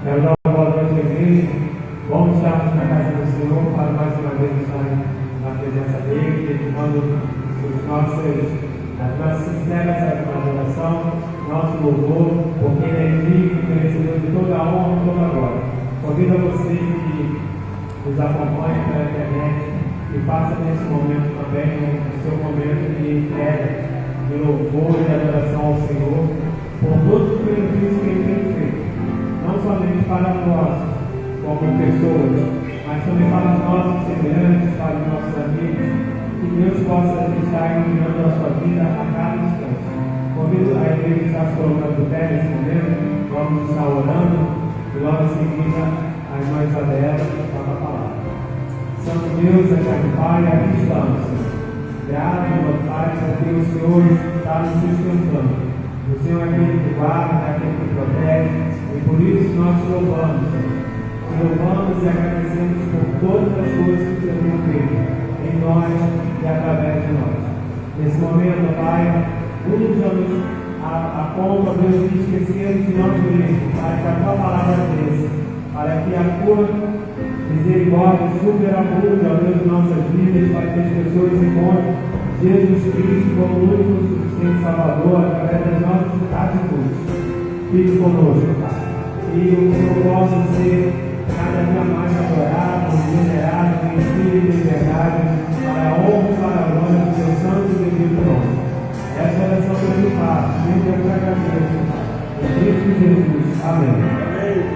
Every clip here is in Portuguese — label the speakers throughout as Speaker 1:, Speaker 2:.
Speaker 1: Quero dar uma boa noite à igreja. Vamos estarmos na casa do Senhor para mais uma vez estar na presença dele, dedicando as nossas sinceras adoração, nosso louvor, porque ele é digno e merecedor de toda a honra e toda a glória. Convido a você que nos acompanha pela internet e faça nesse momento também o seu momento de entrega, de louvor e de adoração ao Senhor, por todos os benefícios que ele tem feito. Não somente para nós, como pessoas, mas também para os nossos semelhantes, para os nossos amigos, que Deus possa estar iluminando a sua vida a cada instante. Convido a igreja a estar se colocando de pé nesse momento, vamos estar orando, e logo em seguida a irmã Isabela toca a palavra. Santo Deus, eterno Pai, aqui estamos, Senhor. Graças ao Pai, porque o Senhor está nos sustentando. O Senhor é aquele que guarda, é aquele que protege, e por isso nós te louvamos, Senhor. Te louvamos e agradecemos por todas as coisas que o Senhor tem feito em nós e através de nós. Nesse momento, Pai, usa-nos a ponta, Deus, de esquecermos de nós mesmos, para que a tua palavra desça, para que a tua misericórdia superabunde, ó Deus, nossas vidas, para que as pessoas encontrem Jesus Cristo como o único suficiente Salvador através das nossas atitudes. Fique conosco, Pai. E o Senhor possa ser cada dia mais adorado, venerado, em espírito e verdade, para a honra e para a glória do seu santo e devido nome. Essa é a oração que eu faço, sempre eu te agradeço, Pai. Em Cristo Jesus. Amém. Amém.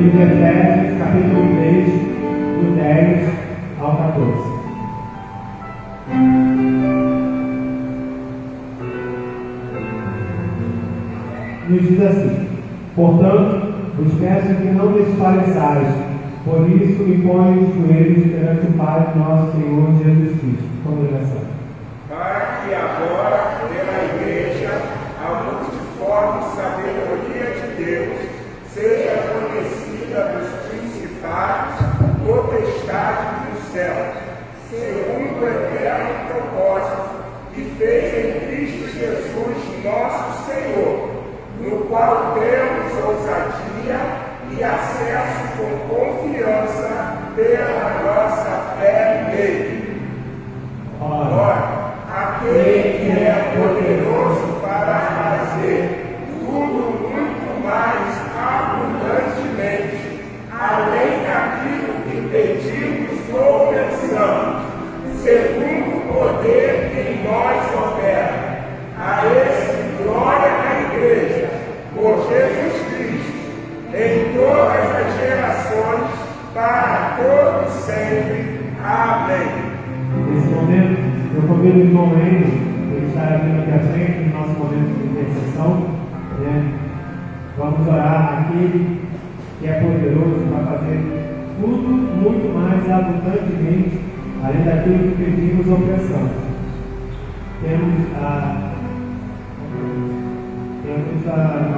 Speaker 1: livro de Efésios, capítulo 3, do 10 ao 14. Nos diz assim: portanto, vos peço que não desfaleçais, por isso impõe os joelhos perante o Pai nosso Senhor Jesus Cristo. Congregação.
Speaker 2: Para que agora, pela Igreja, a multiforme sabedoria de Deus seja conhecida dos principados, potestades dos céus, segundo o eterno propósito que fez em Cristo Jesus nosso Senhor, no qual temos ousadia e acesso com confiança pela nossa fé nele. Ora, aquele que é poderoso para fazer tudo muito mais abundantemente, além daquilo que pedimos ou pensamos, segundo o poder que em nós opera. A esse glória na Igreja, por Jesus Cristo, em todas as gerações, para todos sempre. Amém.
Speaker 1: Nesse momento, eu convido o irmão Henry, ele estará vindo aqui à frente, no nosso momento de intercessão. Vamos orar aquele que é poderoso para fazer tudo muito mais abundantemente, além daquilo que pedimos ou pensamos. Temos a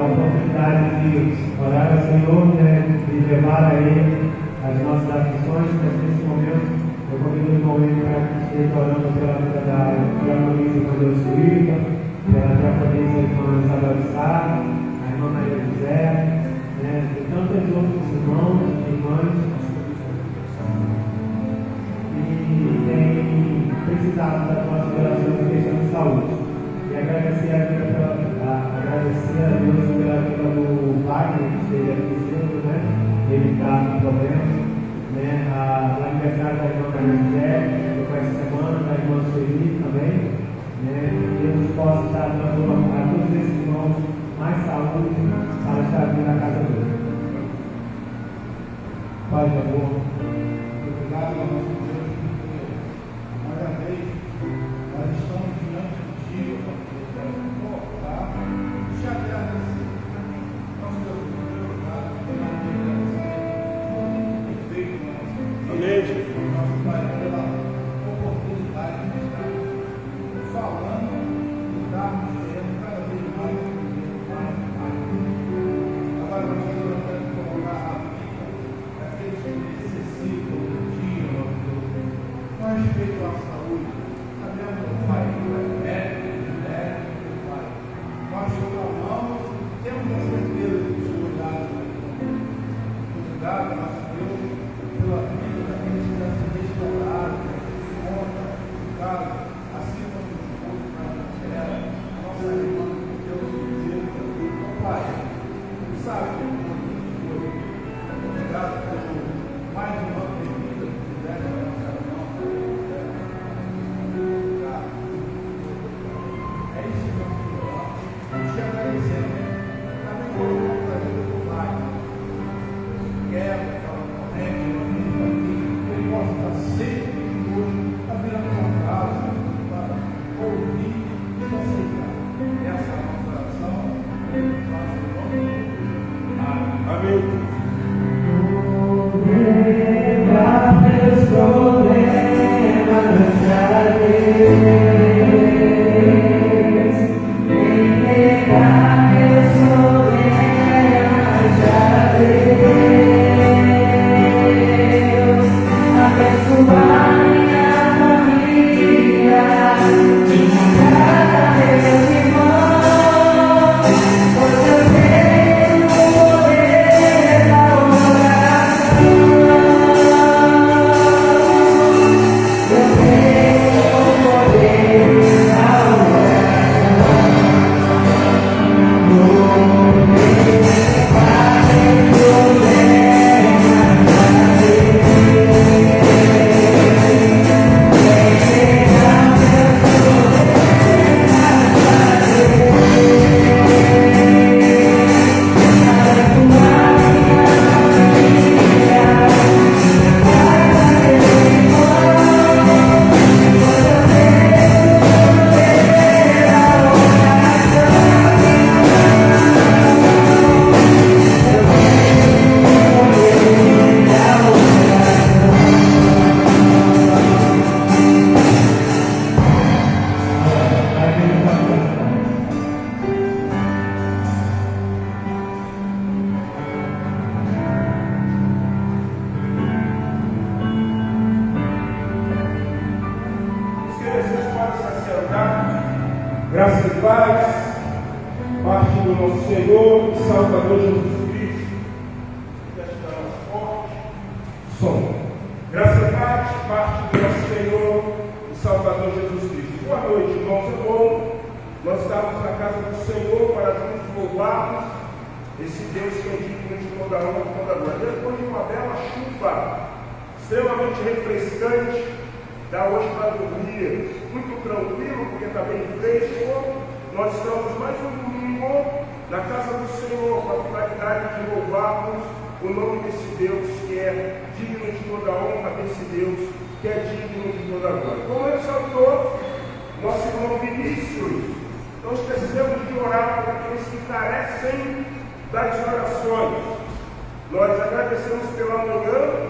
Speaker 1: oportunidade de orar ao Senhor, de levar a Ele as nossas aflições, mas nesse momento eu convido o irmão para que esteja orando pela vida da diaconisa irmã Deus Suíta, pela diaconisa irmã Isabel Sá, a irmã Maria José, e tantos outros irmãos e irmãs que têm precisado das nossas orações em questão de saúde. E agradecer a Deus pela vida do Wagner, que esteve aqui cedo, ele está com problemas. O aniversário da irmã Maria José, que foi essa semana, da irmã Sueli também. Que Deus possa estar dando a todos esses irmãos mais saúde para estar aqui na casa dele. Pai de amor,
Speaker 3: obrigado ao nosso Deus, porque mais uma vez nós estamos diante de Ti, para colocar, te agradecer. Nosso Deus, muito obrigado pela feito na nossa igreja, nosso Pai, pela oportunidade de estar falando e darmos tempo cada vez mais Agora nós queremos colocar a vida daqueles que necessitam do dia, com respeito à saúde. Sabemos, Pai, que tu és médico, Pai. Nós clamamos, temos a certeza de que o Senhor dá. Obrigado, nosso Deus, pela vida daqueles que já se restauraram, que conta, obrigado, assim como os outros na terra, a nossa irmã, Deus, Deus, Pai, tu sabe que obrigado por mais uma bebida que fizeste na nossa irmã. Obrigado. É isso que eu quero falar. Te agradecendo. Também colocamos a vida do Pai. Quebra aquela corrente, que ele possa estar sempre hoje, está virando uma casa para ouvir e aceitar. Essa é a nossa oração. Faça o nome de Jesus. Amém.
Speaker 4: Poder
Speaker 2: nome do Salvador Jesus Cristo. Estamos forte. Som. Graça e paz, parte do nosso Senhor e Salvador Jesus Cristo. Boa noite, irmãos. É bom nós estarmos na casa do Senhor para juntos louvarmos esse Deus que é digno de toda honra e toda glória. Depois de uma bela chuva, extremamente refrescante, dá hoje para dormir muito tranquilo, porque está bem fresco. Nós estamos mais um domingo na casa do Senhor, com a finalidade de louvarmos o nome desse Deus que é digno de toda honra, desse Deus que é digno de toda glória. Como ressaltou nosso irmão Vinícius, nós precisamos de orar por aqueles que carecem das orações. Nós agradecemos pela manhã,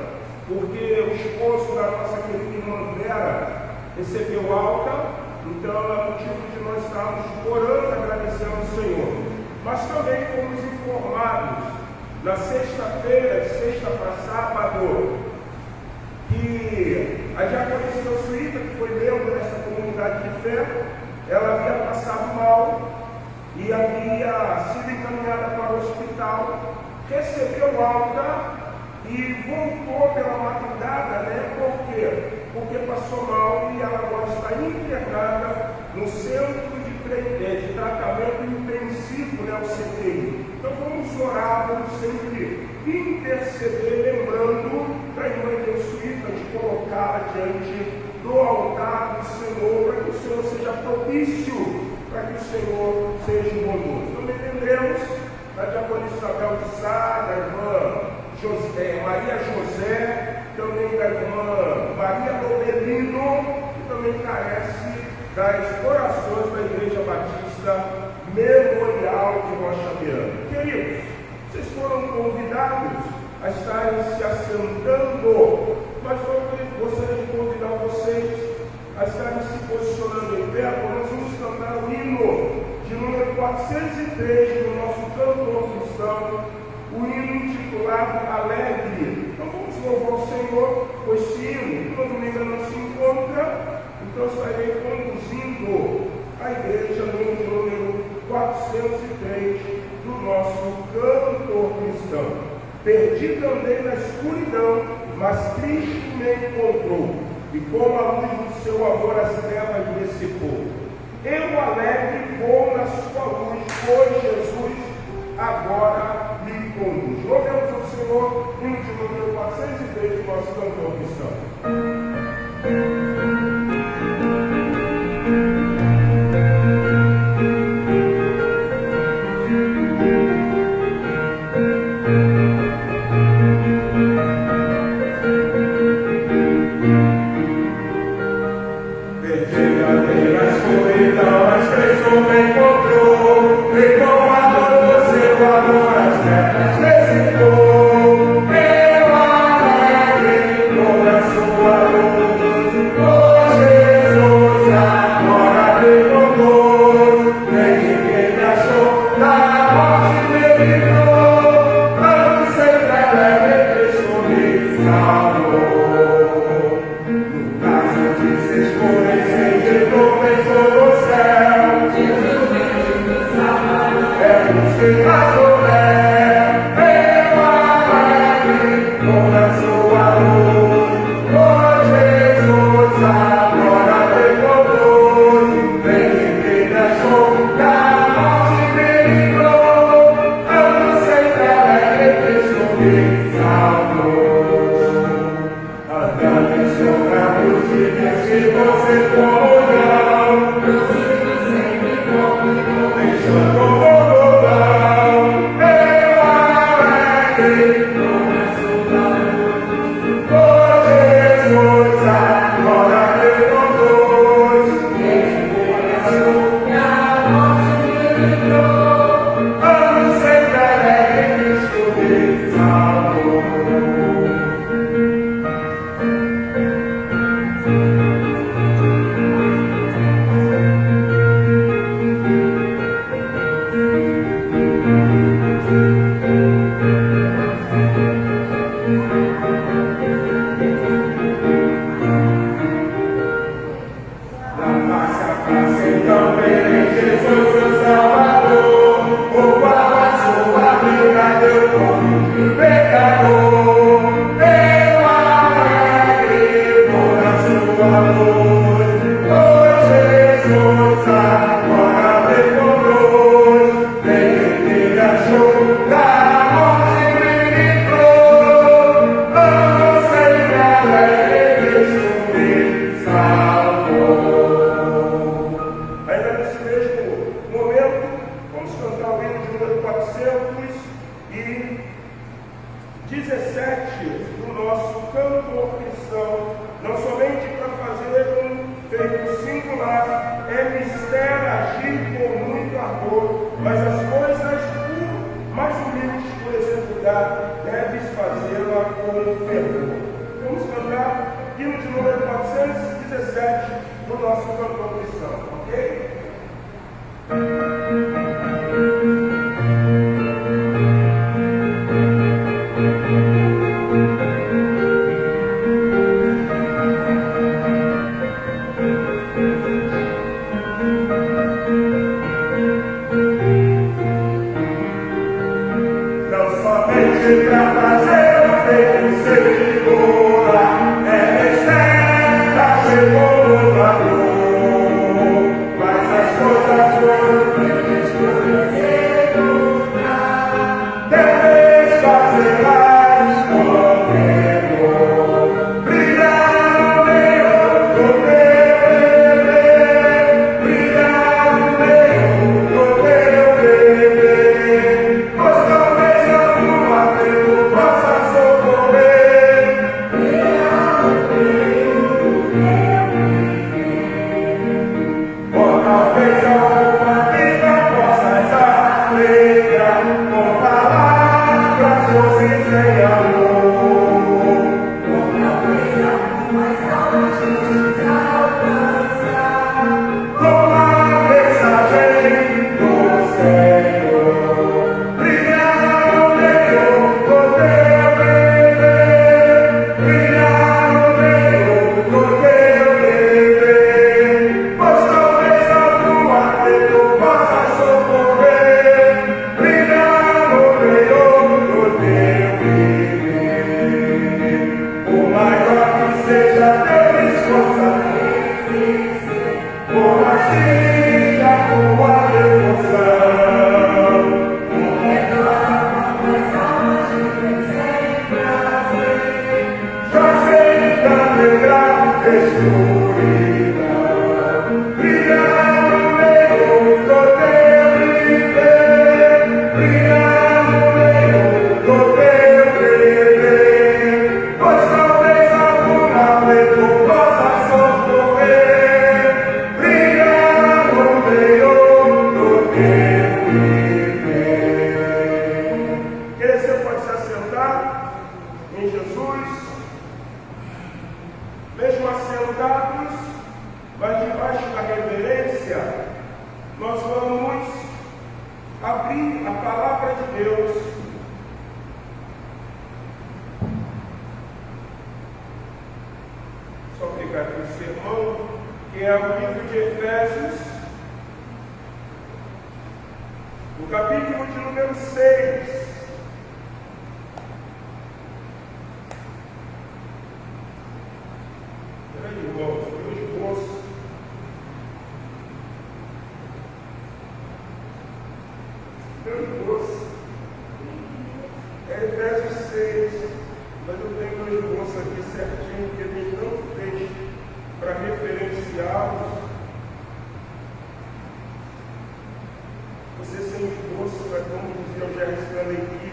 Speaker 2: porque o esposo da nossa querida irmã Vera recebeu alta, então é motivo de nós estarmos orando, agradecendo ao Senhor. Mas também fomos informados na sexta-feira, de sexta para sábado, que a diaconisa Suíta, que foi membro dessa comunidade de fé, ela havia passado mal e havia sido encaminhada para o hospital, recebeu alta e voltou pela madrugada, né? Por quê? Porque passou mal e ela agora está internada no centro de tratamento intensivo, né? O CTI. Então vamos orar, vamos sempre interceder, lembrando da irmã Suíta de colocá-la diante do altar do Senhor, para que o Senhor seja propício, para que o Senhor seja bondoso. Também lembremos da diaconisa Isabel de Sá, da irmã Maria José, também da irmã Maria Lobelino, que também carece das orações da Igreja Batista Memorial de Rocha Miranda. Queridos, vocês foram convidados a estarem se assentando, mas eu gostaria de convidar vocês a estarem se posicionando em pé, porque nós vamos cantar o hino de número 403 do nosso cantor cristão, o hino intitulado Alegre. Então vamos louvar o Senhor com esse hino. Todo mundo não se encontra, então estarei conduzindo a igreja no hino de número 403 do nosso cantor cristão. Perdi também na escuridão, mas Cristo me encontrou, e como a luz do seu amor as trevas dissipou. Eu alegre vou na sua luz, pois Jesus agora me conduz. Louvemos ao Senhor, hino de número 403 do nosso cantor cristão.
Speaker 4: Oh
Speaker 2: 17 do nosso cantor cristão, não somente para fazer um feito singular, é mister agir com muito ardor, mas as coisas mais humildes por executar, deves fazê-la com fervor. Vamos cantar hino de número 417 do nosso cantor cristão, ok?
Speaker 4: Pra fazer o feito segura, é externa, chegou no valor, mas as coisas foram escurecendo, deves fazê-las com fervor, brilhar no meio do teu viver, brilhar no meio do teu viver, pois talvez possa socorrer, ou talvez alguma vida possas alegrar com palavras doces sem amor, ou talvez algumas almas justas alcançar com a mensagem do Senhor, brilhar no meio do teu viver, brilhar no meio do teu viver, pois talvez algum afeto possa socorrer, brilhar no meio do teu viver. Por maior que seja teu esforço, por mais rica tua devoção, já sei alegrar escuridão, brilhar no meio do teu viver, brilhar no meio do teu viver, pois talvez algum afeto possa socorrer, brilhar no meio do teu viver.
Speaker 2: Quer você pode se assentar em Jesus, mesmo assentados, mas debaixo da reverência, nós vamos abrir a palavra de Deus. Só pegar aqui o sermão, que é o livro de Efésios, no capítulo de número 6. Irmãos, meu esboço. Meu esboço é Efésios 6, mas eu tenho meu esboço aqui certinho, porque tem tanto texto para referenciá-los. Você sem esboço é como dizia o Gerson aqui.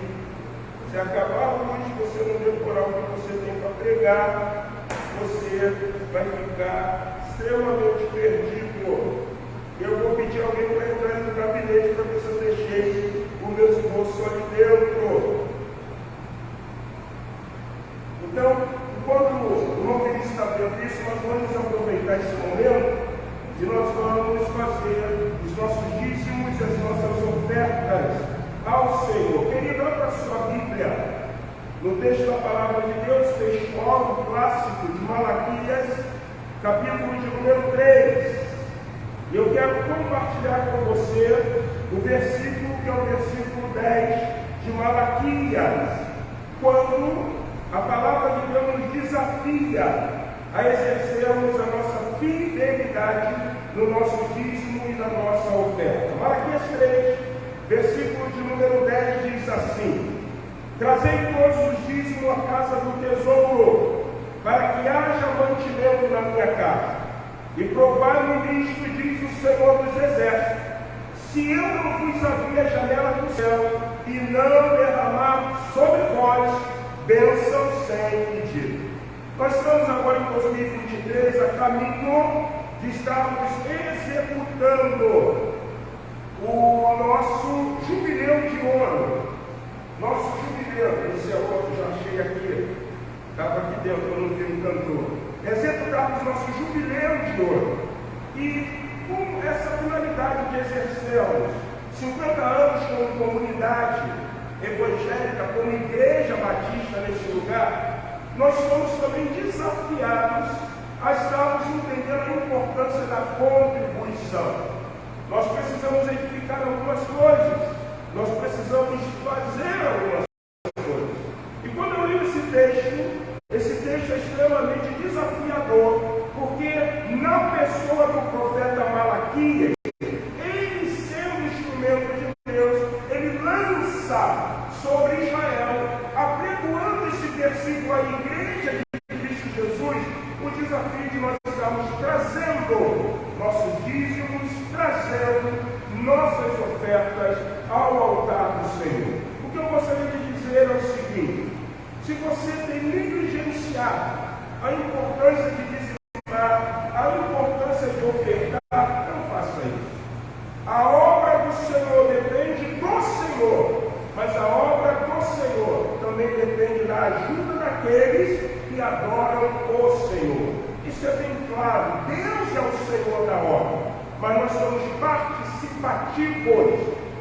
Speaker 2: Se acabar a luz, você não decorar o que você tem para pregar, você vai ficar extremamente perdido. Eu vou pedir alguém para entrar no gabinete para ver se eu deixei o meu esboço ali dentro. Então, enquanto o irmão Vinícius está vendo isso, nós vamos aproveitar esse momento e nós vamos fazer os nossos dízimos e as nossas ofertas ao Senhor. Querido, abra a sua Bíblia no texto da palavra de Deus, texto clássico de Malaquias, capítulo de número 3. E eu quero compartilhar com você o versículo que é o versículo 10 de Malaquias, quando a palavra de Deus nos desafia a exercermos a nossa fidelidade no nosso dízimo e na nossa oferta. Malaquias 3, versículo de número 10 diz assim: trazei todos os dízimos à casa do tesouro, para que haja mantimento na minha casa. E provai-me nisto, diz o Senhor dos Exércitos, se eu não vos abrir a janela do céu e não derramar sobre vós sem medida. Nós estamos agora em 2023 a caminho de estarmos executando o nosso jubileu de ouro. Nosso jubileu, esse é outro, já achei aqui, estava aqui dentro, eu não vi um cantor. Executarmos nosso jubileu de ouro. E com essa finalidade de exercermos 50 anos como comunidade evangélica, como igreja batista nesse lugar, nós somos também desafiados a estarmos entendendo a importância da contribuição. Nós precisamos edificar algumas coisas, nós precisamos fazer algumas coisas. E quando eu li esse texto é extremamente desafiador, porque na pessoa do profeta Malaquias, ele sendo instrumento de Deus, ele lança sobre Israel, apregoando esse versículo à igreja de Cristo Jesus, o desafio de nós estarmos trazendo nossos dízimos, trazendo nossas ofertas ao altar do Senhor. O que eu gostaria de dizer é o seguinte: se você tem negligenciado a importância de dizimar, a importância de ofertar, não faça isso. A obra do Senhor depende do Senhor, mas a obra do Senhor também depende da ajuda daqueles que adoram o Senhor. Isso é bem claro. Deus é o Senhor da obra, mas nós somos participativos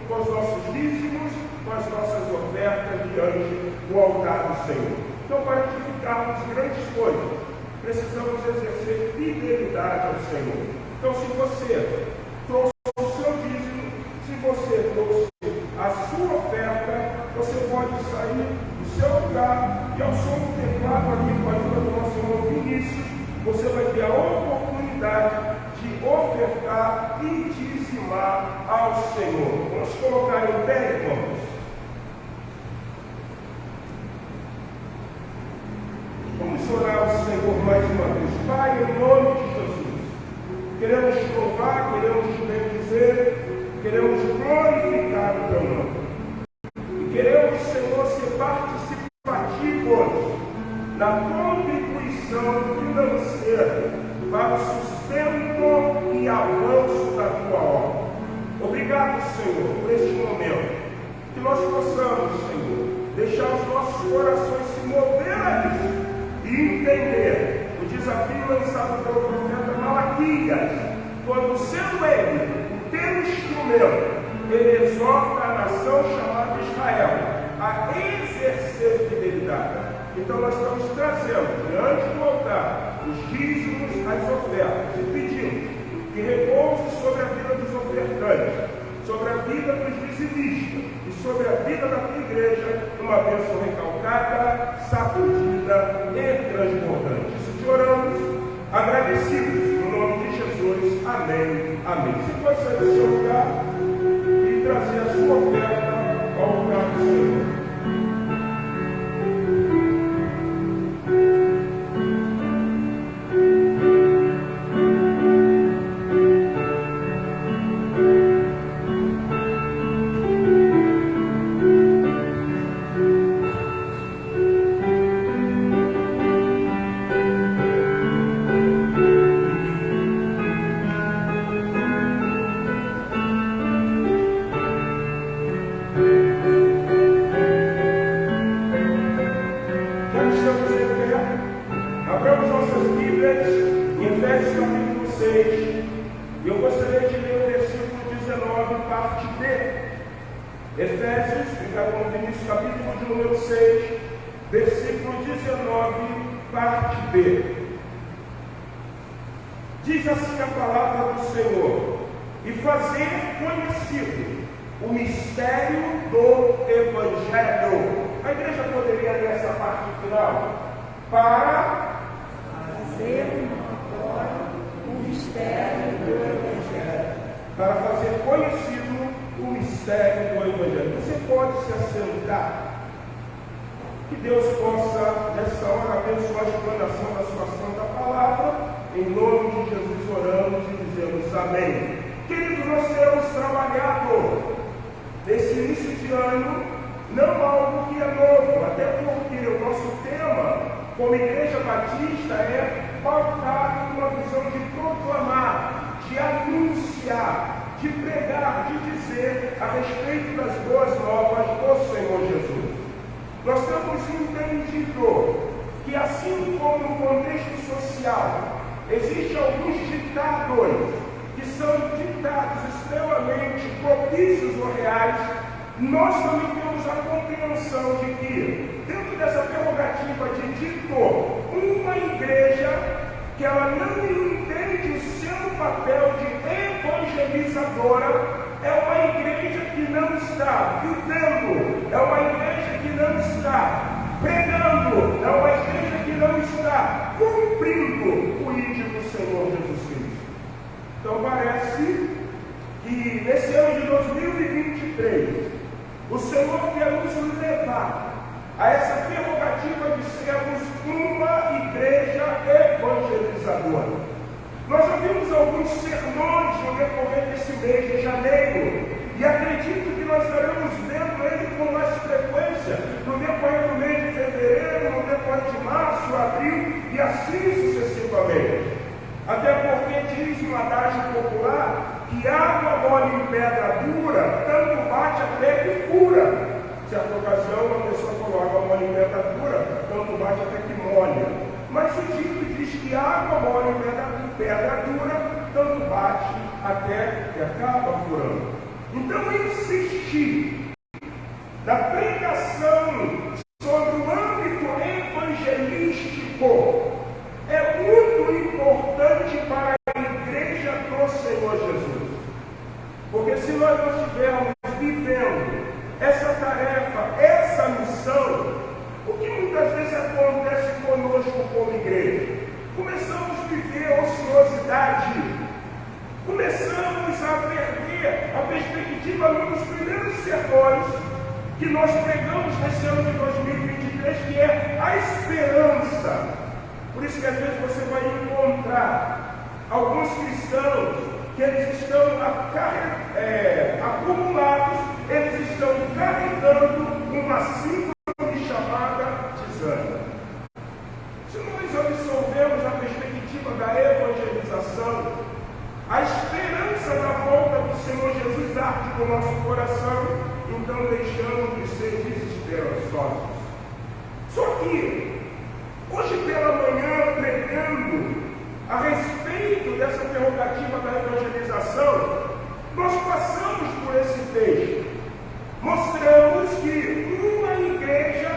Speaker 2: com os nossos dízimos, com as nossas ofertas diante do altar do Senhor. Então, para edificarmos grandes coisas, precisamos exercer fidelidade ao Senhor. Então, se você trouxe o seu dízimo, se você trouxe a sua oferta, você pode sair do seu lugar e, ao som do teclado aqui com a ajuda do nosso irmão Vinícius, você vai ter a oportunidade de ofertar e dizimar ao Senhor. Vamos colocar em pé, irmãos. Vamos orar ao Senhor mais uma vez. Pai, em nome de Jesus, queremos te louvar, queremos te bendizer, queremos glorificar o teu nome. E queremos, Senhor, ser participativos na contribuição financeira para o sustento e avanço da tua obra. Obrigado, Senhor, por este momento. Que nós possamos, Senhor, deixar os nossos corações se mover a isso e entender o desafio lançado pelo profeta Malaquias, quando, sendo ele o teu instrumento, ele exorta a nação chamada Israel a exercer fidelidade. Então nós estamos trazendo diante do altar os dízimos, as ofertas, e pedimos que repouse sobre a vida dos ofertantes, sobre a vida dos dizimistas e sobre a vida da tua igreja, uma bênção recalcada, sacudida e transbordante. Isso te oramos, agradecidos, no nome de Jesus. Amém. Amém. Você pode sair do seu lugar e trazer a sua oferta ao lugar do Senhor. Diz assim a palavra do Senhor: e fazer conhecido o mistério do Evangelho. A igreja poderia ler essa parte final? Para
Speaker 5: fazer notório o mistério do Evangelho.
Speaker 2: Para fazer conhecido o mistério do Evangelho. Você pode se assentar. Que Deus possa, nessa hora, abençoar a explanação da sua santa palavra. Em nome de Jesus oramos e dizemos amém. Queridos, nós temos trabalhado nesse início de ano, não algo que é novo, até porque o nosso tema como Igreja Batista, é pautada em uma visão de proclamar, de anunciar, de pregar, de dizer a respeito das boas novas do Senhor Jesus. Nós temos entendido que, assim como no contexto social, existem alguns ditados que são ditados extremamente propícios ou reais, nós também temos a compreensão de que, dentro dessa prerrogativa de dito, uma igreja que ela não entende o seu papel de evangelizadora, é uma igreja que não está vivendo, é uma igreja que não está pregando, é uma igreja que não está cumprindo o ide do Senhor Jesus Cristo. Então parece que nesse ano de 2023, o Senhor quer nos levar a essa prerrogativa de sermos uma igreja evangelizadora. Nós ouvimos alguns sermões no decorrer desse mês de janeiro, e acredito que nós estaremos vendo ele com mais frequência no decorrer do mês de fevereiro, no decorrer de março, abril e assim sucessivamente. Até porque diz um adágio popular que água mole em pedra dura, tanto bate até que fura. Certa ocasião, uma pessoa falou: água mole em pedra dura, tanto bate até que molha. Mas o dito diz que água mole em pedra dura, tanto bate até que acaba furando. Então, insistir na pregação sobre o âmbito evangelístico é muito importante para a igreja do Senhor Jesus. Porque se nós não estivermos vivendo essa tarefa, essa missão, o que muitas vezes acontece conosco como igreja? Começamos a viver ociosidade, começamos a perder a perspectiva num dos primeiros sermões que nós pregamos nesse ano de 2023, que é a esperança. Por isso que às vezes você vai encontrar alguns cristãos que eles estão acumulados, eles estão carregando uma síndrome chamada desânimo. Se nós absorvemos a perspectiva da evangelização, a esperança da volta do Senhor Jesus arde no nosso coração, então deixamos de ser desesperançosos. Só que, hoje pela manhã, pregando a respeito dessa prerrogativa da evangelização, nós passamos por esse texto. Mostramos que uma igreja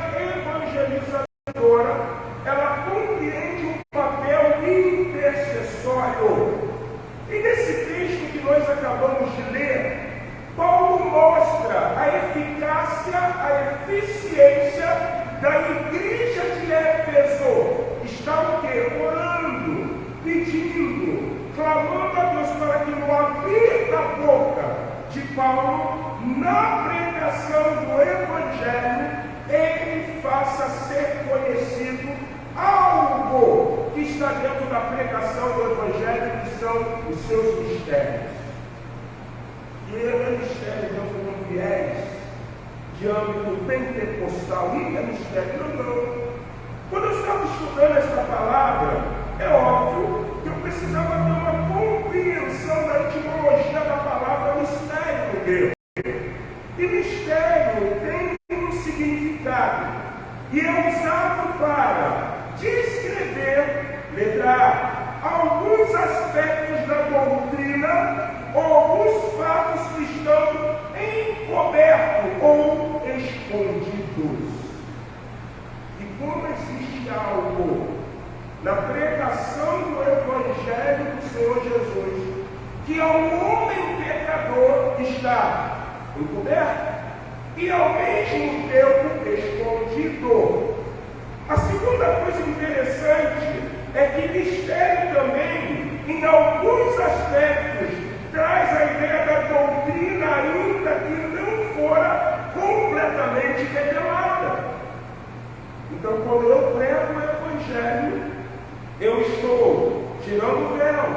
Speaker 2: evangelizadora, ela compreende um papel intercessório. E nesse texto que nós acabamos de ler, Paulo mostra a eficácia, a eficiência da igreja de Éfeso. Está o quê? Orando, pedindo, clamando a Deus para que no abrir da boca de Paulo, na pregação do Evangelho, ele faça ser conhecido algo que está dentro da pregação do Evangelho, que são os seus mistérios. E ele é mistério dentro de um viés de âmbito pentecostal, e é mistério, não. Quando eu estava estudando esta palavra, é óbvio que eu precisava ter uma compreensão da etimologia da palavra mistério no grego. E mistério tem um significado, e é usado para descrever, letrar, alguns aspectos da doutrina ou alguns fatos que estão encobertos ou escondidos. E como existe algo na pregação do Evangelho do Senhor Jesus que ao homem pecador está encoberto e ao mesmo tempo escondido. A segunda coisa interessante é que mistério também, em alguns aspectos, traz a ideia da doutrina ainda que não fora completamente revelada. Então, quando eu prego o Evangelho, eu estou tirando o véu,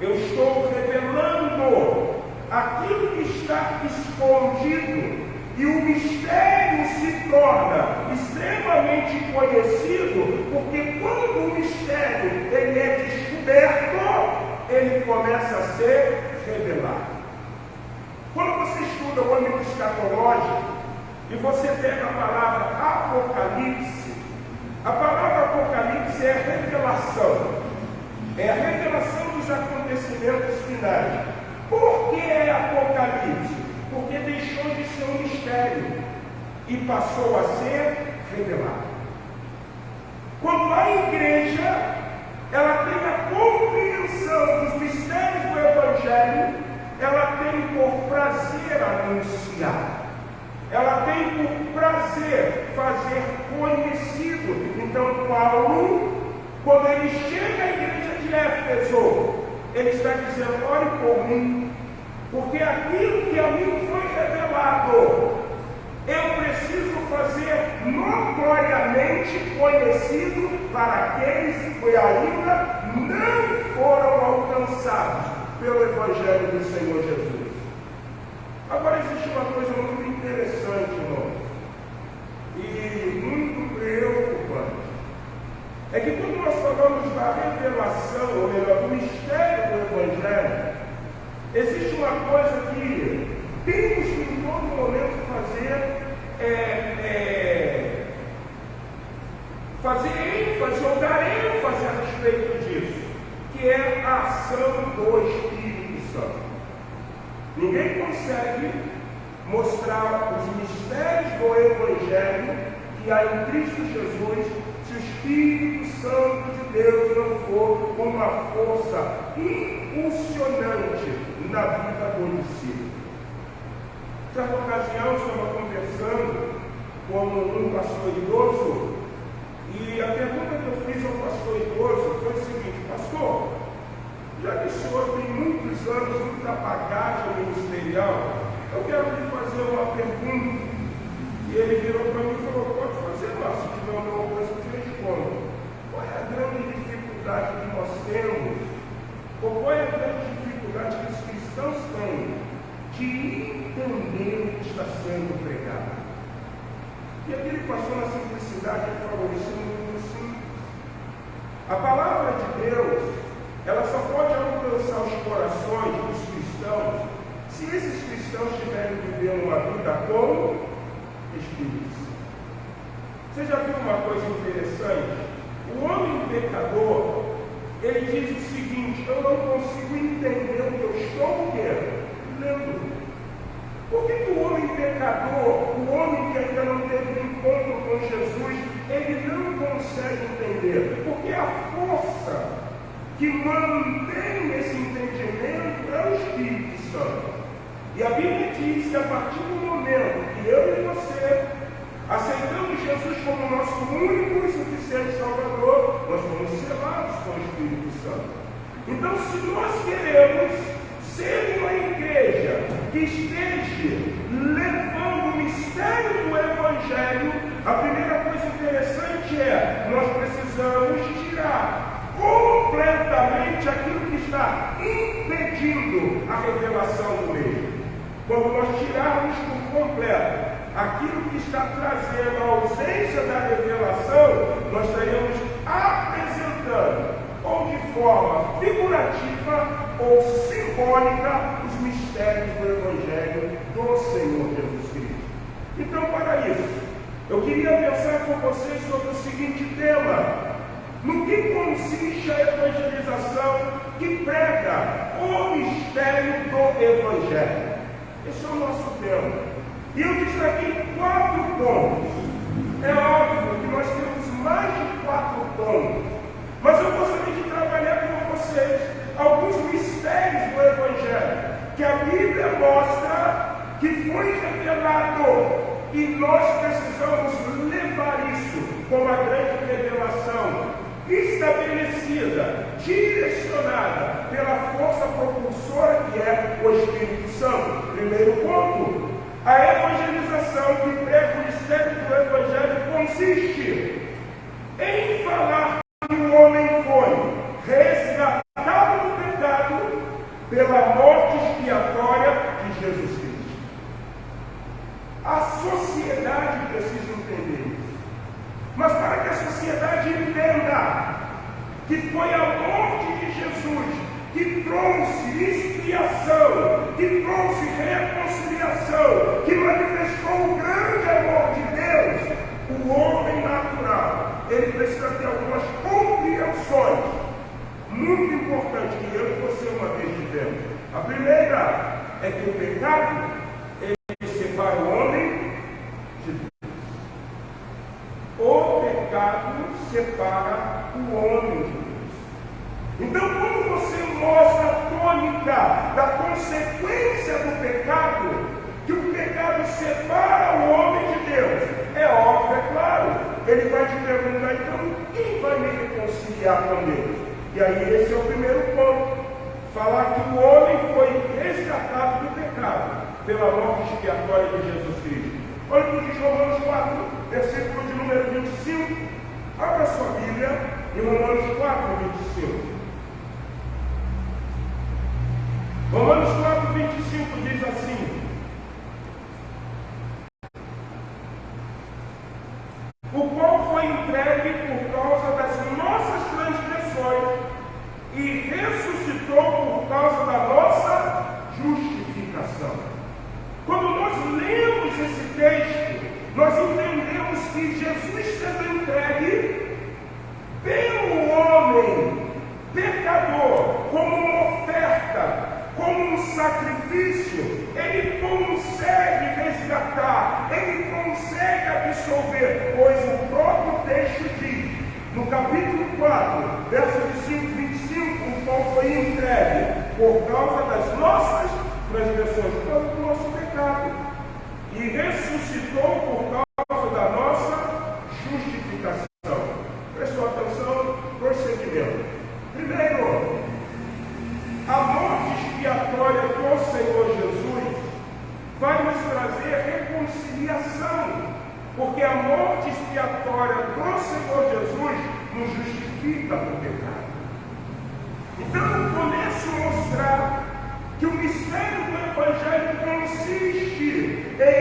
Speaker 2: eu estou revelando aquilo que está escondido E o mistério se torna extremamente conhecido, porque quando o mistério ele é descoberto, ele começa a ser revelado. Quando você estuda o âmbito escatológico, e você pega a palavra Apocalipse, a palavra Apocalipse é a revelação. É a revelação dos acontecimentos finais. Por que é Apocalipse? Porque deixou de ser um mistério e passou a ser revelado. Quando a igreja ela tem a compreensão dos mistérios do Evangelho, ela tem por prazer anunciar. Ela tem por prazer fazer conhecido. Então Paulo, quando ele chega à igreja de Éfeso, ele está dizendo: ore por mim, porque aquilo que a mim foi revelado, eu preciso fazer notoriamente conhecido para aqueles que ainda não foram alcançados pelo Evangelho do Senhor Jesus. Agora existe uma coisa muito interessante, irmão, e muito preocupante. É que quando nós falamos da revelação, ou melhor, do mistério do Evangelho, existe uma coisa que temos que em todo momento fazer ênfase, ou dar ênfase a respeito disso, que é a ação do Espírito Santo. Ninguém consegue mostrar os mistérios do Evangelho que há em Cristo Jesus se o Espírito Santo de Deus não for uma força impulsionante na vida do discípulo. Certa ocasião, eu estava conversando com um pastor idoso, e a pergunta que eu fiz ao pastor idoso foi o seguinte: pastor, já que o senhor tem muitos anos, muita bagagem ministerial, eu quero lhe fazer uma pergunta. E ele virou para mim e falou: pode fazer, mas se tiver alguma coisa eu te respondo. Qual é a grande dificuldade que nós temos, ou qual é a grande dificuldade que os cristãos têm de entender o que está sendo pregado? E aquele pastor, na simplicidade, ele falou: isso é muito simples. A palavra de Deus, ela só pode alcançar os corações dos cristãos se esses cristãos estiverem vivendo uma vida com Espírito Santo. Você já viu uma coisa interessante? O homem pecador, ele diz o seguinte: eu não consigo entender o que eu estou lendo. Por que o homem pecador, o homem que ainda não teve um encontro com Jesus, ele não consegue entender? Porque a força que mantém esse entendimento é o Espírito Santo. E a Bíblia diz que a partir do momento que eu e você aceitamos Jesus como nosso único e suficiente Salvador, nós fomos selados com o Espírito Santo. Então, se nós queremos ser uma igreja que esteja levando o mistério do Evangelho, a primeira coisa interessante é: nós precisamos tirar completamente aquilo que está impedindo a revelação do mesmo. Quando nós tirarmos por completo aquilo que está trazendo a ausência da revelação, nós estaremos apresentando, ou de forma figurativa ou simbólica, os mistérios do Evangelho do Senhor Jesus Cristo. Então, para isso, eu queria pensar com vocês sobre o seguinte tema: no que consiste a evangelização que prega o mistério do Evangelho? Esse é o nosso tema. E eu destaquei 4 pontos. É óbvio que nós temos mais de 4 pontos, mas eu gostaria de trabalhar com vocês alguns mistérios do Evangelho que a Bíblia mostra que foi revelado, e nós precisamos levar isso como a grande revelação estabelecida, direcionada pela força propulsora que é o Espírito Santo. Primeiro ponto: a evangelização que prega o mistério do Evangelho consiste em falar que o homem foi resgatado do pecado pela morte expiatória de Jesus Cristo. trouxe expiação, que trouxe reconciliação, que manifestou o grande amor de Deus, o homem natural, ele precisa ter algumas compreensões muito importantes que eu e você uma vez tivemos. A primeira é que o pecado, ele separa o homem de Deus. O pecado separa o homem de Deus. Então, quando você mostra a tônica da consequência do pecado, que o pecado separa o homem de Deus, é óbvio, é claro, ele vai te perguntar, então, quem vai me reconciliar com Deus? E aí esse é o primeiro ponto, falar que o homem foi resgatado do pecado, pela morte expiatória de Jesus Cristo. Olha o que diz Romanos 4, versículo de número 25, abra sua Bíblia, em Romanos 4, 25. Romanos 4, 25 diz assim: o qual foi entregue por causa das nossas transgressões e ressuscitou por causa da nossa justificação. Quando nós lemos esse texto, nós entendemos que Jesus sendo entregue pelo homem pecador como uma oferta, como um sacrifício, ele consegue resgatar, ele consegue absolver, pois o próprio texto diz, no capítulo 4, verso de 5 e 25, o qual foi entregue por causa das nossas transgressões, por causa do nosso pecado, e ressuscitou por causa da nossa justificação. Prestou atenção, prosseguimento. Primeiro, a morte expiatória do Senhor Jesus vai nos trazer reconciliação, porque a morte expiatória do Senhor Jesus nos justifica do pecado. Então eu começo a mostrar que o mistério do Evangelho consiste em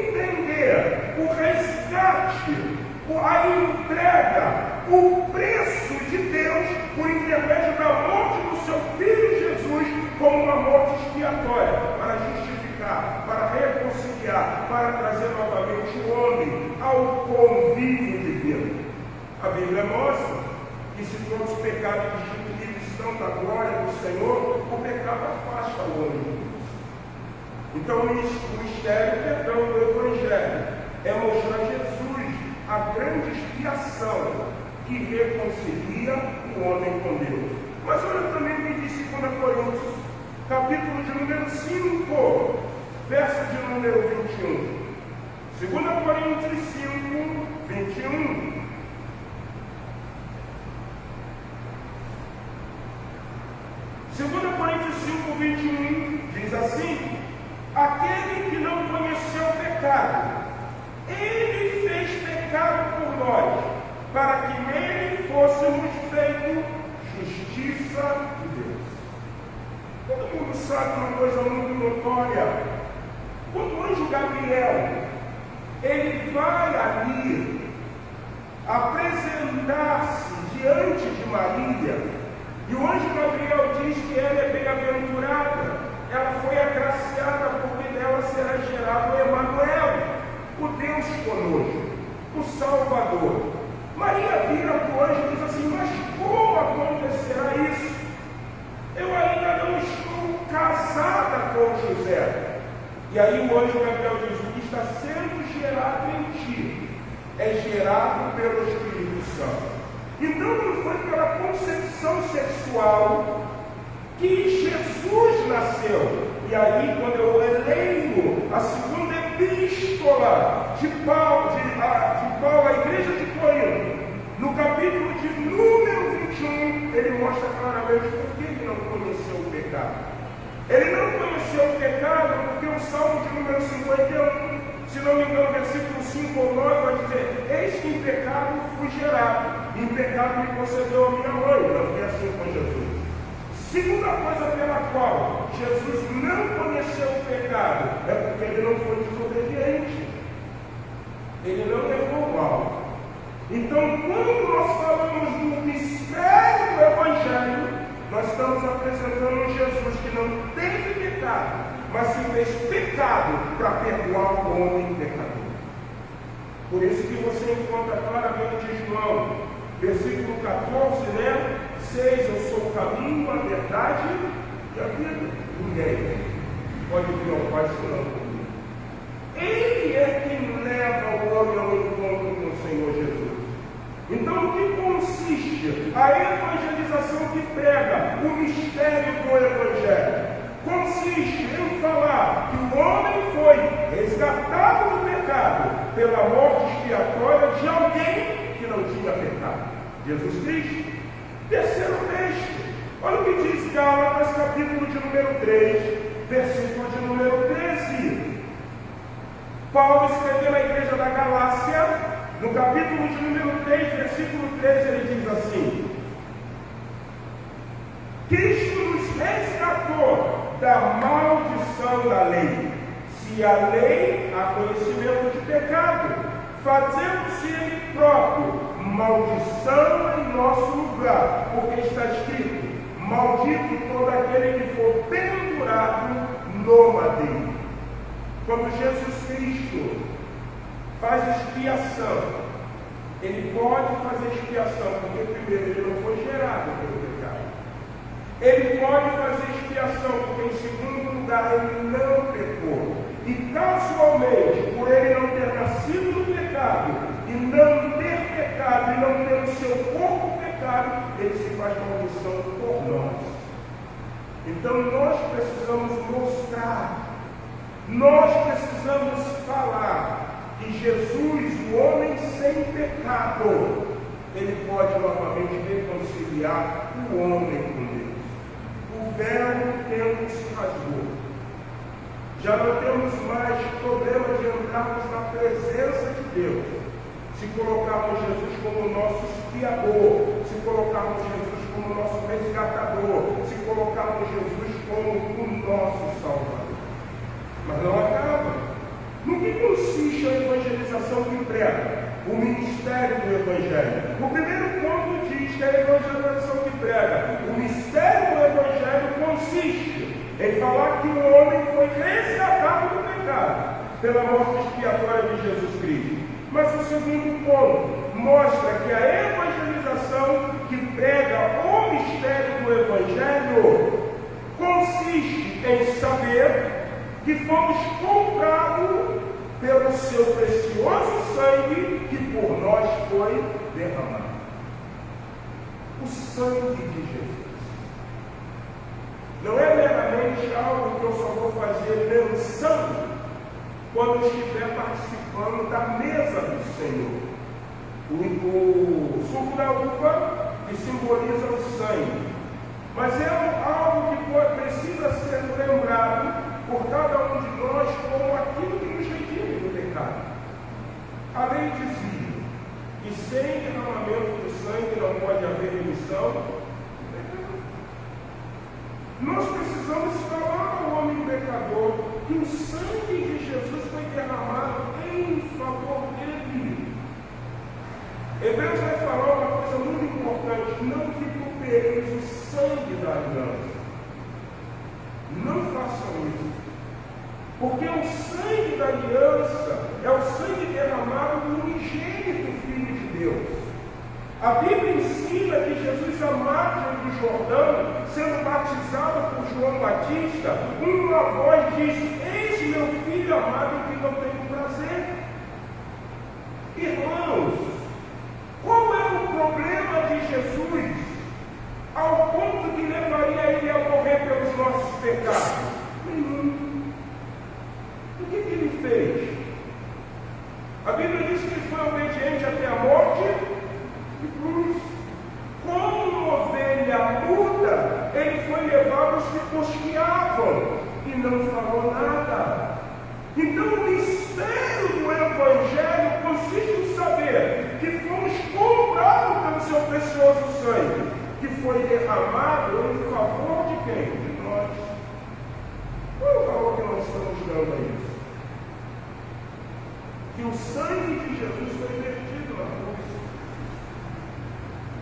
Speaker 2: entender o resgate, a entrega, o preço de Deus por intermédio da morte do seu Filho Jesus como uma morte expiatória, para justificar, para reconciliar, para trazer novamente o homem ao convívio divino. A Bíblia mostra que se todos os pecados destituídos estão da glória do Senhor, o pecado afasta o homem de Deus. Então o mistério, perdão, do Evangelho é mostrar Jesus, a grande expiação que reconcilia o homem com Deus. Mas olha também o que diz 2 Coríntios, capítulo de número 5, verso de número 21. 2 Coríntios 5, 21. Segundo Coríntios 5, 21, diz assim: aquele que não conheceu o pecado, ele fez pecado por nós, para que nele fôssemos feitos justiça de Deus. Todo mundo sabe uma coisa muito notória. Quando o anjo Gabriel, ele vai ali apresentar-se diante de Maria, e o anjo Gabriel diz que ela é bem-aventurada, ela foi agraciada porque dela será gerado o Emanuel, o Deus conosco, o Salvador. Maria vira para o anjo e diz assim: mas como acontecerá isso? Eu ainda não estou casada com José. E aí o anjo Gabriel diz: o que está sendo gerado em ti é gerado pelo Espírito Santo. Então não foi pela concepção sexual que Jesus nasceu. E aí, quando eu leio a segunda epístola de Paulo à igreja de Corinto, no capítulo de número 21, ele mostra claramente por que ele não conheceu o pecado. Ele não conheceu o pecado porque o Salmo de número 51, se não me engano, versículo 5 ou 9, vai dizer: eis que em pecado fui gerado, em pecado me concedeu a minha mãe. Não foi assim com Jesus. Segunda coisa pela qual Jesus não conheceu o pecado é porque ele não foi desobediente. Ele não levou mal. Então, quando nós falamos do mistério do Evangelho, Nós estamos apresentando um Jesus que não teve pecado, mas se fez pecado para perdoar o homem pecador. Por isso que você encontra claramente em João, versículo 14, né? 6, eu sou o caminho, a verdade e a vida. Ninguém pode vir ao Pai senão comigo. Ele é quem leva o homem ao encontro com o Senhor Jesus. Então, o que consiste a evangelização que prega o mistério do Evangelho? Consiste em falar que o homem foi resgatado do pecado pela morte expiatória de alguém que não tinha pecado, Jesus Cristo. Terceiro texto, olha o que diz Gálatas, capítulo de número 3, versículo de número 13. Paulo escreveu na igreja da Galácia, no capítulo de número 3, versículo 13, ele diz assim: Cristo nos resgatou da maldição da lei. Se a lei há conhecimento de pecado, fazendo-se ele próprio maldição em nosso lugar, porque está escrito: maldito todo aquele que for pendurado no madeiro. Quando Jesus Cristo faz expiação, ele pode fazer expiação, porque primeiro ele não foi gerado pelo pecado. Ele pode fazer expiação, porque em segundo lugar ele não pecou. E casualmente, por ele não ter nascido no pecado, e não ter pecado, e não ter o seu corpo pecado, ele se faz maldição por nós. Então nós precisamos mostrar, nós precisamos falar que Jesus, o homem sem pecado, ele pode novamente reconciliar o homem com Deus. O véu do tempo se rasgou. Já não temos mais problema de entrarmos na presença de Deus, se colocarmos Jesus como nosso expiador, se colocarmos Jesus como nosso resgatador, se colocarmos Jesus como o nosso Salvador. Mas não acaba. No que consiste a evangelização que prega? O ministério do Evangelho. O primeiro ponto diz que a evangelização que prega o mistério do Evangelho consiste em falar que o homem foi resgatado do pecado pela morte expiatória de Jesus Cristo. Mas o segundo ponto mostra que a evangelização que prega o mistério do Evangelho consiste em saber que fomos comprados pelo seu precioso sangue que por nós foi derramado. O sangue de Jesus não é meramente algo que eu só vou fazer menção quando estiver participando da mesa do Senhor. O suco da uva que simboliza o sangue, mas é algo que precisa ser lembrado por cada um de nós como aquilo que nos redime do pecado. A lei dizia que sem derramamento do sangue não pode haver remissão do pecado. Nós precisamos falar ao homem pecador que o sangue de Jesus foi derramado em favor dele. Hebreus vai falar uma coisa muito importante: não vitupereis o sangue da aliança. Não façam isso. Porque o sangue da aliança é o sangue derramado do unigênito Filho de Deus. A Bíblia ensina que Jesus, à margem do Jordão, sendo batizado por João Batista, uma voz diz: eis meu filho amado em quem eu tenho prazer. Irmãos, qual é o problema de Jesus ao ponto que levaria ele a morrer pelos nossos pecados? Nenhum. O que ele fez? A Bíblia diz que ele foi obediente até a morte de cruz. Como uma ovelha muda, ele foi levar os que tosqueavam e não falou nada. Então o mistério do Evangelho consiste em saber que fomos comprados pelo seu precioso sangue, que foi derramado em favor de quem? De nós. Qual é o valor que nós estamos dando a isso? Que o sangue de Jesus foi vertido na cruz.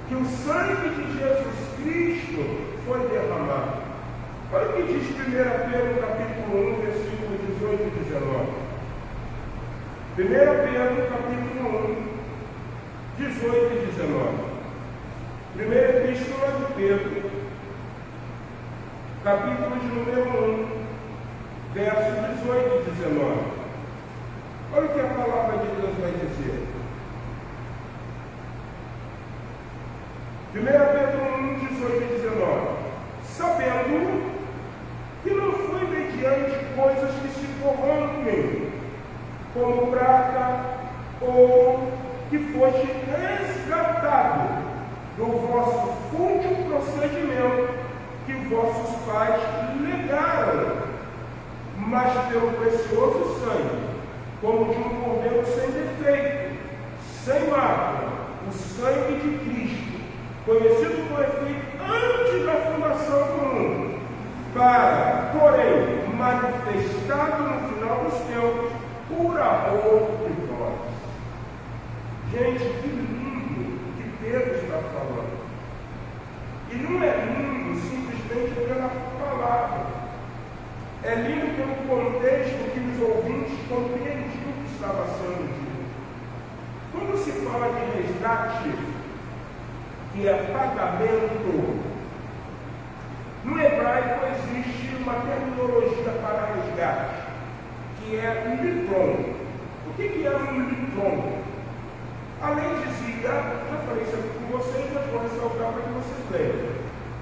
Speaker 2: que o sangue de Jesus Cristo foi derramado. Olha o que diz 1 Pedro capítulo 1, versículo 18 e 19. 1 Pedro capítulo 1, 18 e 19. Primeira Epístola de Pedro, capítulo de número 1, verso 18 e 19. Olha o que a palavra de Deus vai dizer. 1 Pedro 1, 18 e 19. Sabendo que não foi mediante coisas que se corrompem, como prata, ou que foste resgatado do vosso fútil procedimento que vossos pais legaram, mas pelo precioso sangue, como de um cordeiro sem defeito, sem mácula, o sangue de Cristo, conhecido por efeito antes da fundação do mundo, para, porém, manifestado no final dos tempos, por amor de vós. Gente, que lindo que Pedro está falando. E não é lindo simplesmente pela palavra. É lindo pelo contexto que os ouvintes compreendiam o que estava sendo dito. Quando se fala de resgate, que é pagamento, no hebraico existe uma terminologia para resgate, que é litron. O que é um litron? A lei dizia, já falei isso aqui com vocês, mas vou ressaltar para que vocês leiam.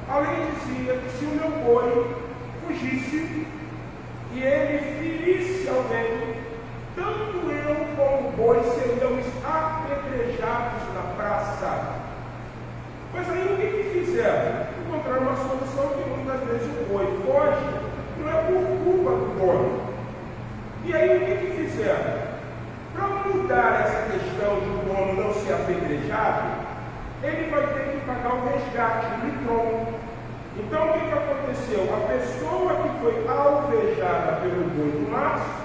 Speaker 2: A lei dizia que se o meu boi fugisse e ele ferisse alguém, tanto eu como o boi seríamos apedrejados na praça. Mas aí o que fizeram? Encontraram uma solução que muitas vezes o boi foge, não é por culpa do dono. E aí o que fizeram? Para mudar essa questão de o dono não ser apedrejado, ele vai ter que pagar o resgate, o litron. Então o que aconteceu? A pessoa que foi alvejada pelo boi do maço,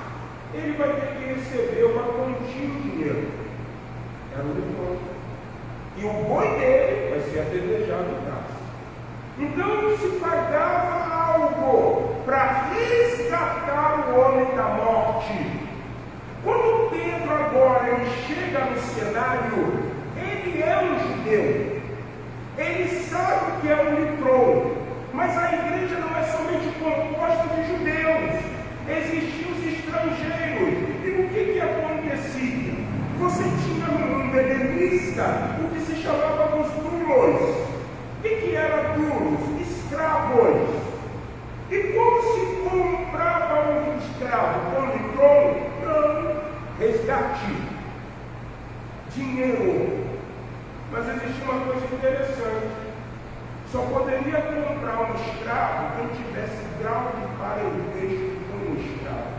Speaker 2: ele vai ter que receber uma quantia de dinheiro. Era o litron. E o boi dele vai ser apedrejado em casa. Então se pagava algo para resgatar o homem da morte. Quando Pedro agora ele chega no cenário, ele é um judeu. Ele sabe que é um litron. Mas a igreja não é somente composta de judeus. Existiam os estrangeiros. E o que acontecia? Você tinha no mundo helenista o que se chamava os dulos. O que era dulos? Escravos. E como se comprava um escravo? Com litron? Não. Resgate. Dinheiro. Mas existia uma coisa interessante. Só poderia comprar um escravo quem tivesse grau de parentesco com um escravo.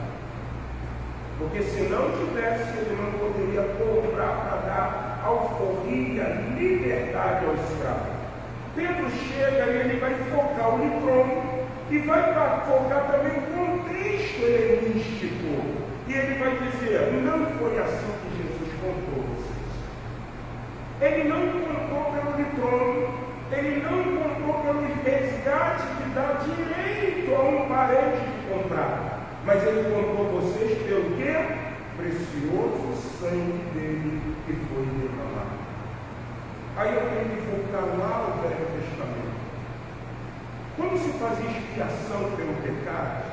Speaker 2: Porque se não tivesse, ele não poderia comprar para dar alforria, liberdade ao escravo. Pedro chega e ele vai focar o litron e vai focar também o contexto helenístico. E ele vai dizer, não foi assim que Jesus comprou vocês. Ele não comprou pelo litron, ele não comprou pelo resgate que dá direito a um parente de comprar. Mas ele comprou vocês pelo quê? Precioso sangue dele que foi derramado. Aí eu tenho que voltar lá ao Velho Testamento. Quando se fazia expiação pelo pecado,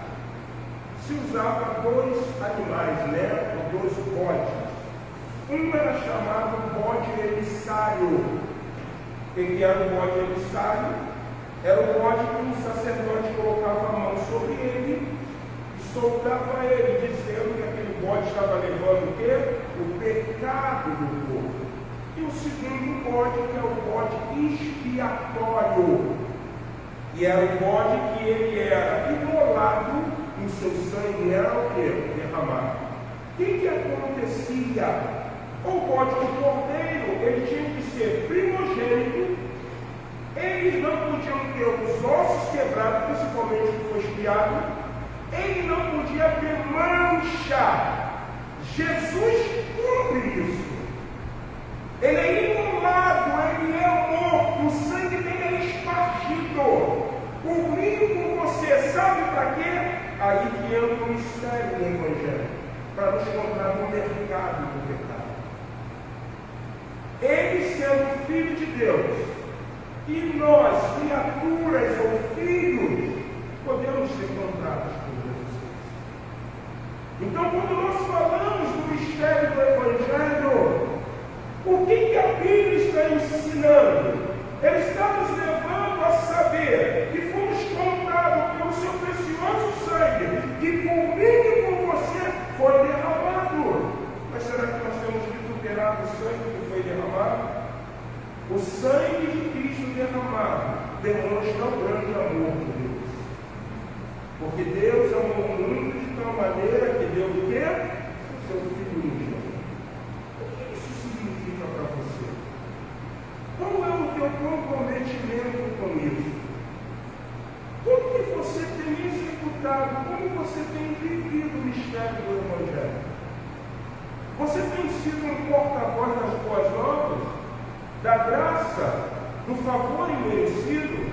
Speaker 2: se usava dois animais, né? Ou dois bodes. Um era chamado bode emissário. O que era o bode emissário? Era o bode que o sacerdote colocava a mão sobre ele e soltava ele, dizendo que aquele bode estava levando o quê? O pecado do povo. E o segundo bode, que é o bode expiatório. E era o bode que ele era imolado e o seu sangue era o quê? Derramado. O que acontecia? O bode do cordeiro, ele tinha que ser primogênito, eles não podiam ter os ossos quebrados, principalmente que foi expiado, ele não podia ter mancha. Jesus cumpre isso. Ele é imolado, ele é morto. comigo, com você, sabe para quê? Aí que entra o mistério do Evangelho, para nos colocar no mercado do pecado. Ele sendo Filho de Deus, e nós, criaturas ou filhos, podemos ser encontrados por Jesus. Então, quando nós falamos do mistério do Evangelho, o que a Bíblia está ensinando? Ele está nos levando a saber que fomos comprados pelo seu precioso sangue, que por mim e por você foi derramado. Mas será que nós temos vituperado o sangue que foi derramado? O sangue de Cristo derramado demonstra o grande amor de Deus. Porque Deus amou o mundo de tal maneira que deu o quê? O seu Filho único. O que isso significa para você? Qual é o teu comprometimento com isso? Como que você tem executado? Como você tem vivido o mistério do Evangelho? Você tem sido um porta-voz das boas novas? Da graça? Do favor imerecido?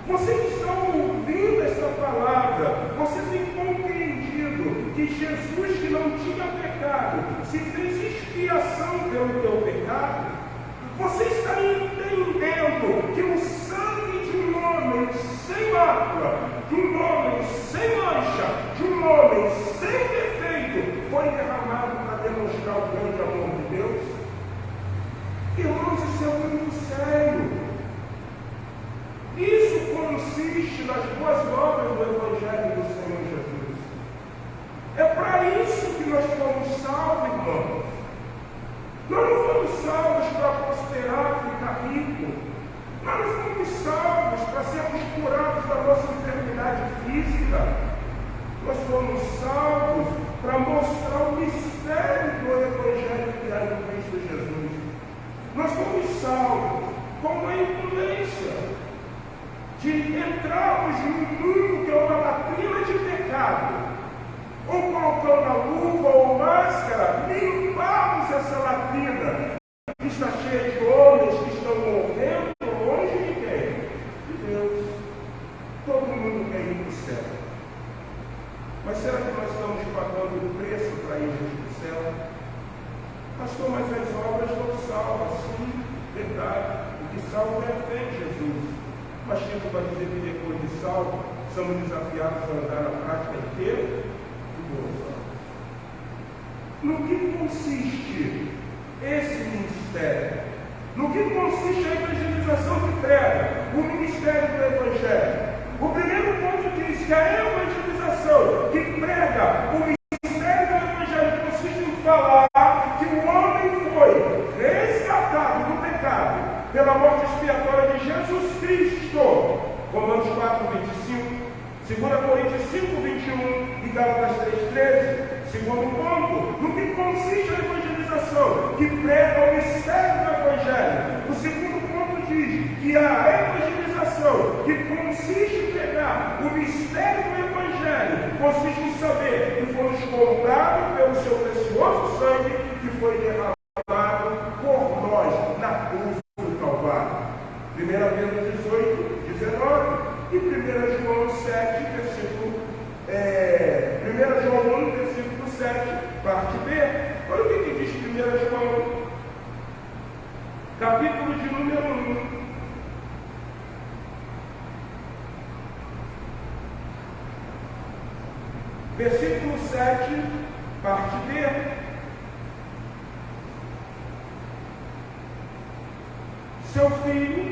Speaker 2: Você que está ouvindo essa palavra, você tem compreendido que Jesus, que não tinha pecado, se fez expiação pelo teu pecado? Você está entendendo que o sangue de um homem sem mácula, de um homem sem mancha, de um homem sem defeito, foi derramado para demonstrar o grande amor de Deus? Irmãos, isso é muito sério. Isso consiste nas boas novas do Evangelho do Senhor Jesus. É para isso que nós fomos salvos, irmãos. Nós não fomos salvos para prosperar, ficar rico. Nós não fomos salvos para sermos curados da nossa enfermidade física. Nós fomos salvos para mostrar o mistério do Evangelho que há em Cristo Jesus. Nós fomos salvos com a imprudência de entrarmos num mundo que é uma latrina de pecado, ou colocando a luva ou máscara, limparmos essa latrina que está cheia de homens que estão morrendo longe de quem? De Deus. Todo mundo quer ir para o céu. Mas será que nós estamos pagando o preço para irmos para o céu? Pastor, mas as obras não salvam. Sim, verdade. O que salva é a fé em Jesus. Mas Chico vai dizer que depois de salvo, somos desafiados a andar na prática inteira de boas obras. No que consiste esse ministério? No que consiste a evangelização que prega? O ministério do Evangelho. O primeiro ponto diz que a evangelização que prega o ministério do Evangelho consiste em falar que o homem foi resgatado do pecado pela morte expiatória de Jesus Cristo. Romanos 4, 25, 2 Coríntios 5, 21 e Gálatas 3, 13. Segundo ponto, no que consiste a evangelização, que prega o mistério do Evangelho. O segundo ponto diz que a evangelização, que consiste em pregar o mistério do Evangelho, consiste em saber que fomos comprados pelo seu precioso sangue, que foi derramado por nós na cruz do Calvário. 1 Pedro 18, 19 e 1 João 7, versículo 1 João 1, versículo 7, parte B. Olha o que diz 1 João, capítulo de número 1. Versículo 7, parte B. Seu filho,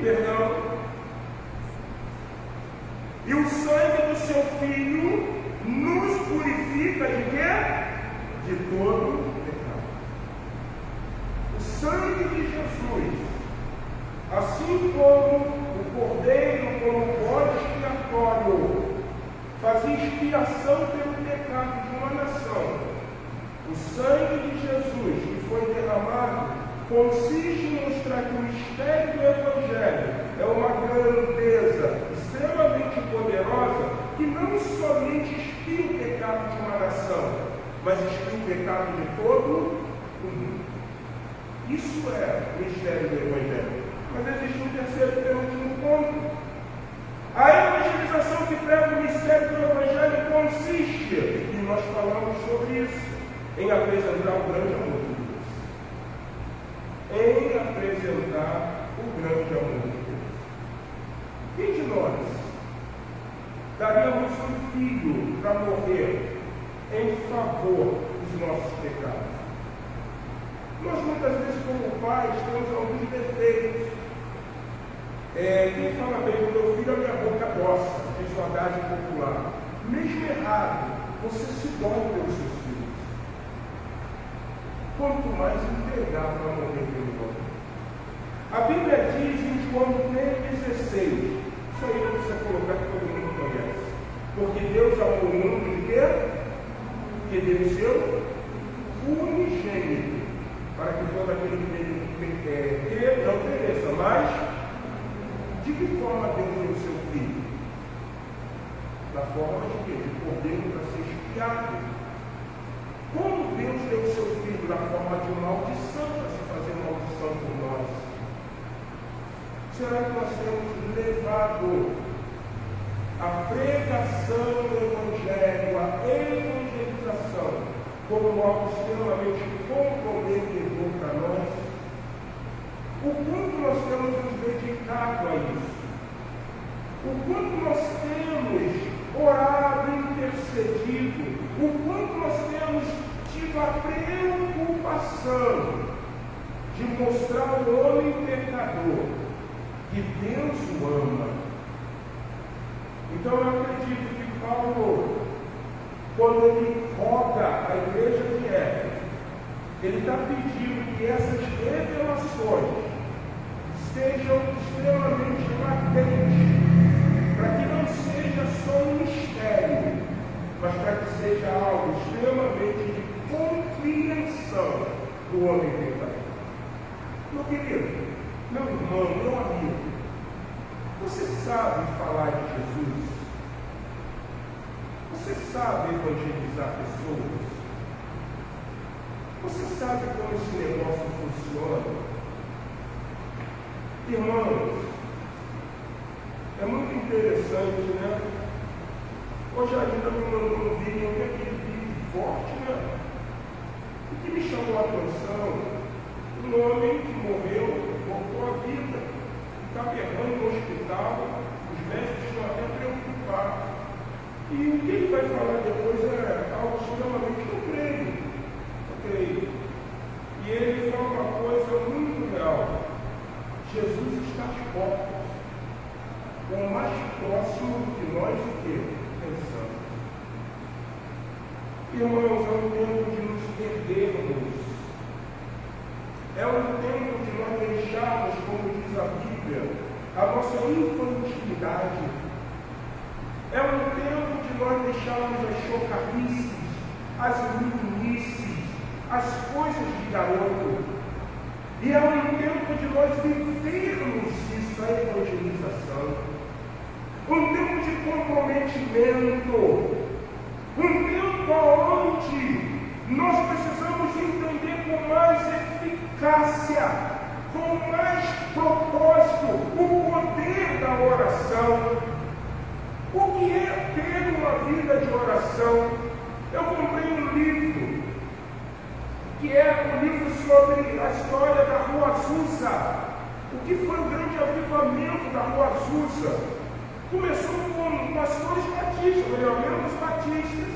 Speaker 2: e o sangue do seu filho nos purifica de quê? De todo pecado. O sangue de Jesus, assim como o cordeiro, como o bode expiatório, fazia expiação pelo pecado de uma nação. O sangue de Jesus que foi derramado consiste em mostrar que o mistério do Evangelho é uma grandeza extremamente poderosa que não somente expia o pecado de uma nação, mas expia o pecado de todo o mundo. Isso é o mistério do Evangelho. Mas existe um terceiro e penúltimo ponto. A evangelização evangelização que prega o mistério do Evangelho consiste, e nós falamos sobre isso, em apresentar o grande amor de Deus. Em apresentar o grande amor de Deus. Quem de nós daríamos um filho para morrer em favor dos nossos pecados? Nós muitas vezes, como pais, temos alguns defeitos. Quem fala bem do meu filho, a minha boca doça, diz o adagio popular. Mesmo errado, você se dói pelos seus filhos. Quanto mais entregar para morrer pelo outro. A Bíblia diz em João 3,16, isso aí não precisa colocar que todo mundo conhece. Porque Deus amou o mundo de quê? Que deu o seu unigênito, para que todo aquele que não pereça, mas de que forma Deus deu o seu filho? Da forma de quê? De cordeiro para ser expiado. Como Deus deu o seu filho? Da forma de maldição, para se fazer maldição por nós. Será que nós temos levado a pregação do Evangelho, a evangelização, como algo extremamente comprometedor para nós? O quanto nós temos nos dedicado a isso? O quanto nós temos orado, intercedido? O quanto nós temos tido a preocupação de mostrar ao homem pecador que Deus o ama? Então eu acredito que Paulo, quando ele roga a igreja de Éfeso, ele está pedindo que essas revelações sejam extremamente latentes, para que não seja só um mistério, mas para que seja algo extremamente de compreensão do homem pecador. Meu querido, meu irmão, meu amigo, você sabe falar de Jesus? Você sabe evangelizar pessoas? Você sabe como esse negócio funciona? Irmãos, é muito interessante, né? Hoje a Rita me mandou um vídeo, eu vi aquele vídeo forte, né? O que me chamou a atenção, um homem que morreu, voltou à vida, está berrando no hospital, os médicos estão até preocupados. E o que ele vai falar depois é algo extremamente eu creio. E ele fala uma coisa muito real. Jesus está às portas, o mais próximo do que nós pensamos. Irmãos, é um tempo de nos perdermos. É um tempo de nós deixarmos, como diz a Bíblia, a nossa infantilidade. É um tempo de nós deixarmos as chocarrices, as meninices, as coisas de garoto. E é um tempo de nós vivermos isso, a evangelização. Um tempo de comprometimento. Um tempo onde nós precisamos entender com mais eficácia, com mais propósito, o poder da oração. O que é ter uma vida de oração? Eu comprei um livro, que é um livro sobre a história da Rua Azusa. O que foi o grande avivamento da Rua Azusa? Começou com pastores batistas, melhor menos batistas,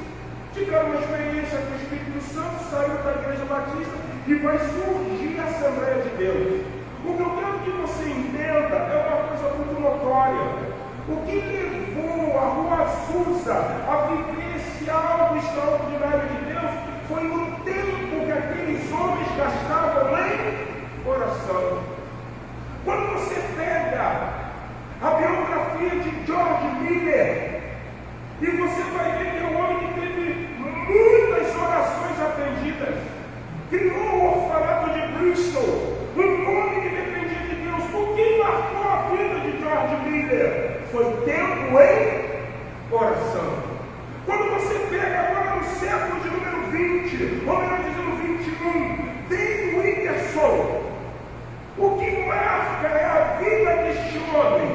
Speaker 2: tiveram uma experiência com o Espírito Santo, saiu da igreja batista e vai surgir a Assembleia de Deus. O que eu quero que você entenda é uma coisa muito notória. O que levou a Rua Azusa a viver esse algo extraordinário de Deus foi o tempo que aqueles homens gastavam em oração. Quando você pega a biografia de George Miller, e você vai ver que é um homem que teve muitas orações atendidas, criou o orfanato de Bristol, um homem que dependia de Deus. O que marcou a vida de George Miller? Foi tempo em oração. Quando você pega agora no século de número 20, ou melhor dizendo 21, Dave Wilkerson, o que marca é a vida deste homem,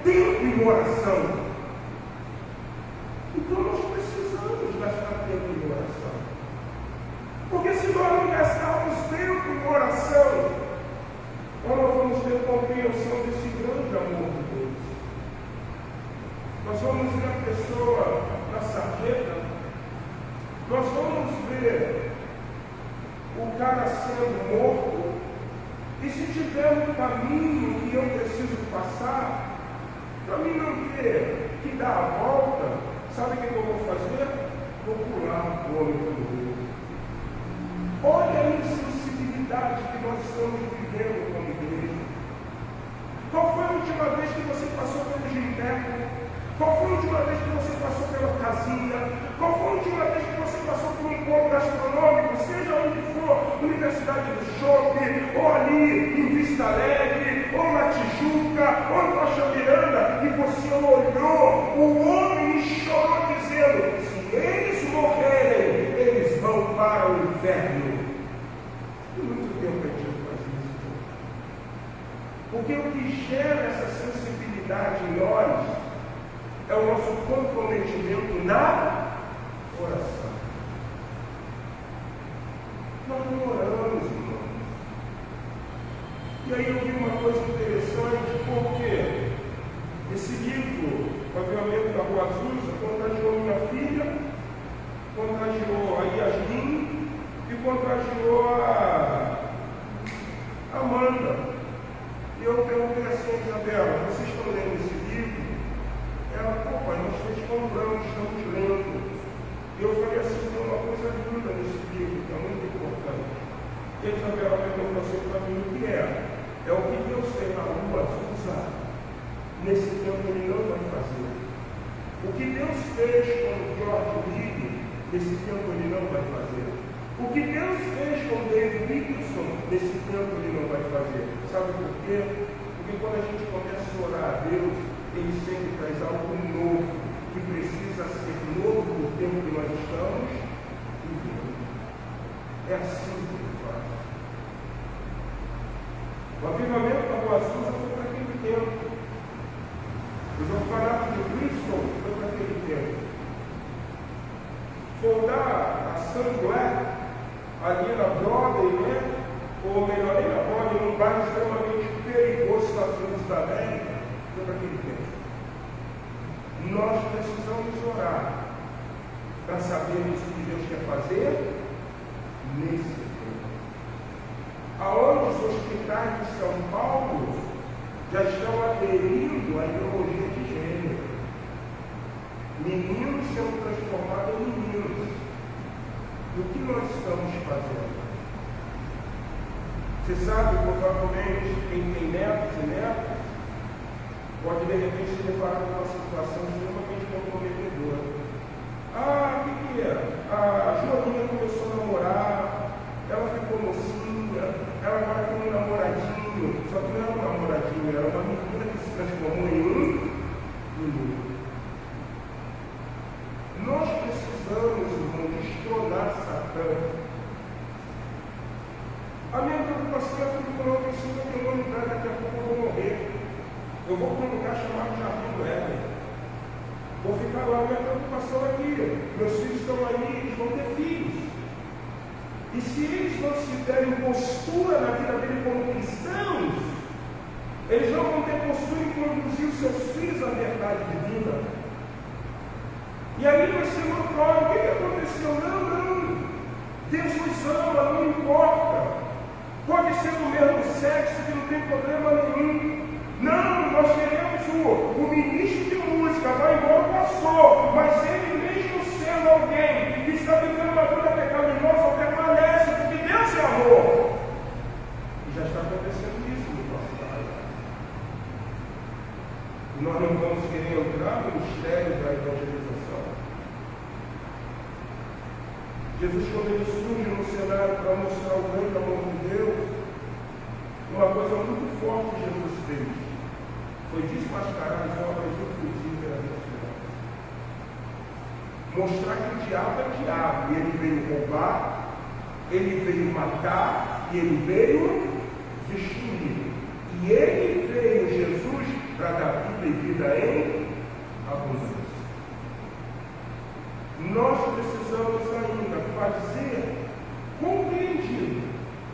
Speaker 2: tempo em oração. compreensão desse grande amor de Deus. Nós vamos ver a pessoa na sarjeta, nós vamos ver o cara sendo morto, e se tiver um caminho que eu preciso passar, para mim não ter que dar a volta, sabe o que eu vou fazer? Vou pular o homem do Deus. Olha a insensibilidade que nós estamos vivendo como igreja. Qual foi a última vez que você passou pelo gineco? Qual foi a última vez que você passou pela casinha? Qual foi a última vez que você passou por um ponto gastronômico, seja onde for, Universidade do Chope, ou ali em Vista Alegre, ou na Tijuca, ou em Rocha Miranda, e você olhou o homem e chorou dizendo: se eles morrerem, eles vão para o inferno. E muito tempo a gente faz isso. Porque o que gera essa sensibilidade em nós é o nosso comprometimento na oração. Nós não oramos, irmãos. E aí eu vi uma coisa interessante, porque esse livro, O Avivamento da Rua Azusa, contagiou minha filha, contagiou a Yasmin e contagiou a Amanda. E eu perguntei assim: Isabela, vocês estão lendo esse livro? Ela: pô, pai, nós estamos comprando, estamos lendo. E eu falei assim: tem uma coisa linda nesse livro, que é muito importante. E a Isabela perguntou assim para mim: o que é? É o que Deus fez na Rua Azusa. Nesse tempo Ele não vai fazer. O que Deus fez com o George Reed, nesse tempo Ele não vai fazer. O que Deus fez com o David Wilkerson, nesse tempo Ele não vai fazer. Sabe por quê? Porque quando a gente começa a orar a Deus, Ele sempre traz algo novo, que precisa ser novo no tempo que nós estamos vivendo. É assim que Ele faz. O avivamento da Rua Azusa foi para aquele tempo. Os orfanatos de Bristol foi para aquele tempo. Fundar a Sunblack, ali na Broadway, né? Ou melhor, nem na Broadway, num bairro extremamente perigoso dos Estados Unidos da América, foi para aquele tempo. Nós precisamos orar para sabermos o que Deus quer fazer nesse tempo. Aonde os hospitais de São Paulo já estão aderindo à ideologia de gênero. Meninos sendo transformados em meninos. E o que nós estamos fazendo? Você sabe, provavelmente, quem tem netos e netas, pode de repente se deparar com uma situação extremamente comprometedora. Ah, o que é? A Joaninha começou a namorar, ela ficou mocinha, ela agora tem um namoradinho, só que não era um namoradinho, era uma menina que se transformou em um menino. Nós precisamos, irmão, destronar Satã. A minha preocupação é que eu não preciso que eu vou entrar, daqui a pouco eu vou morrer. Eu vou para um lugar chamado Jardim do Éden. Vou ficar lá. Minha preocupação é que meus filhos estão aí, eles vão ter filhos. E se eles não se derem postura na vida dele como cristãos, eles não vão ter postura em conduzir os seus filhos à verdade divina. E aí vai ser notório: o que aconteceu? Não. Deus nos ama, não importa. Pode ser do mesmo sexo, que não tem problema nenhum. Não, nós queremos o ministro de música, vai embora o pastor, mas ele mesmo sendo alguém que está vivendo uma vida pecaminosa, permanece, porque Deus é amor. E já está acontecendo isso no nosso país. E nós não vamos querer entrar no mistério da evangelização. Jesus, quando ele surge no cenário para mostrar o grande amor de Deus, uma coisa muito forte Jesus fez foi desmascarar as obras infrutíferas das trevas. Mostrar que o diabo é diabo, e ele veio roubar, ele veio matar, e ele veio destruir. E ele veio, Jesus, para dar vida e vida em abundância. Nós precisamos ainda fazer compreendido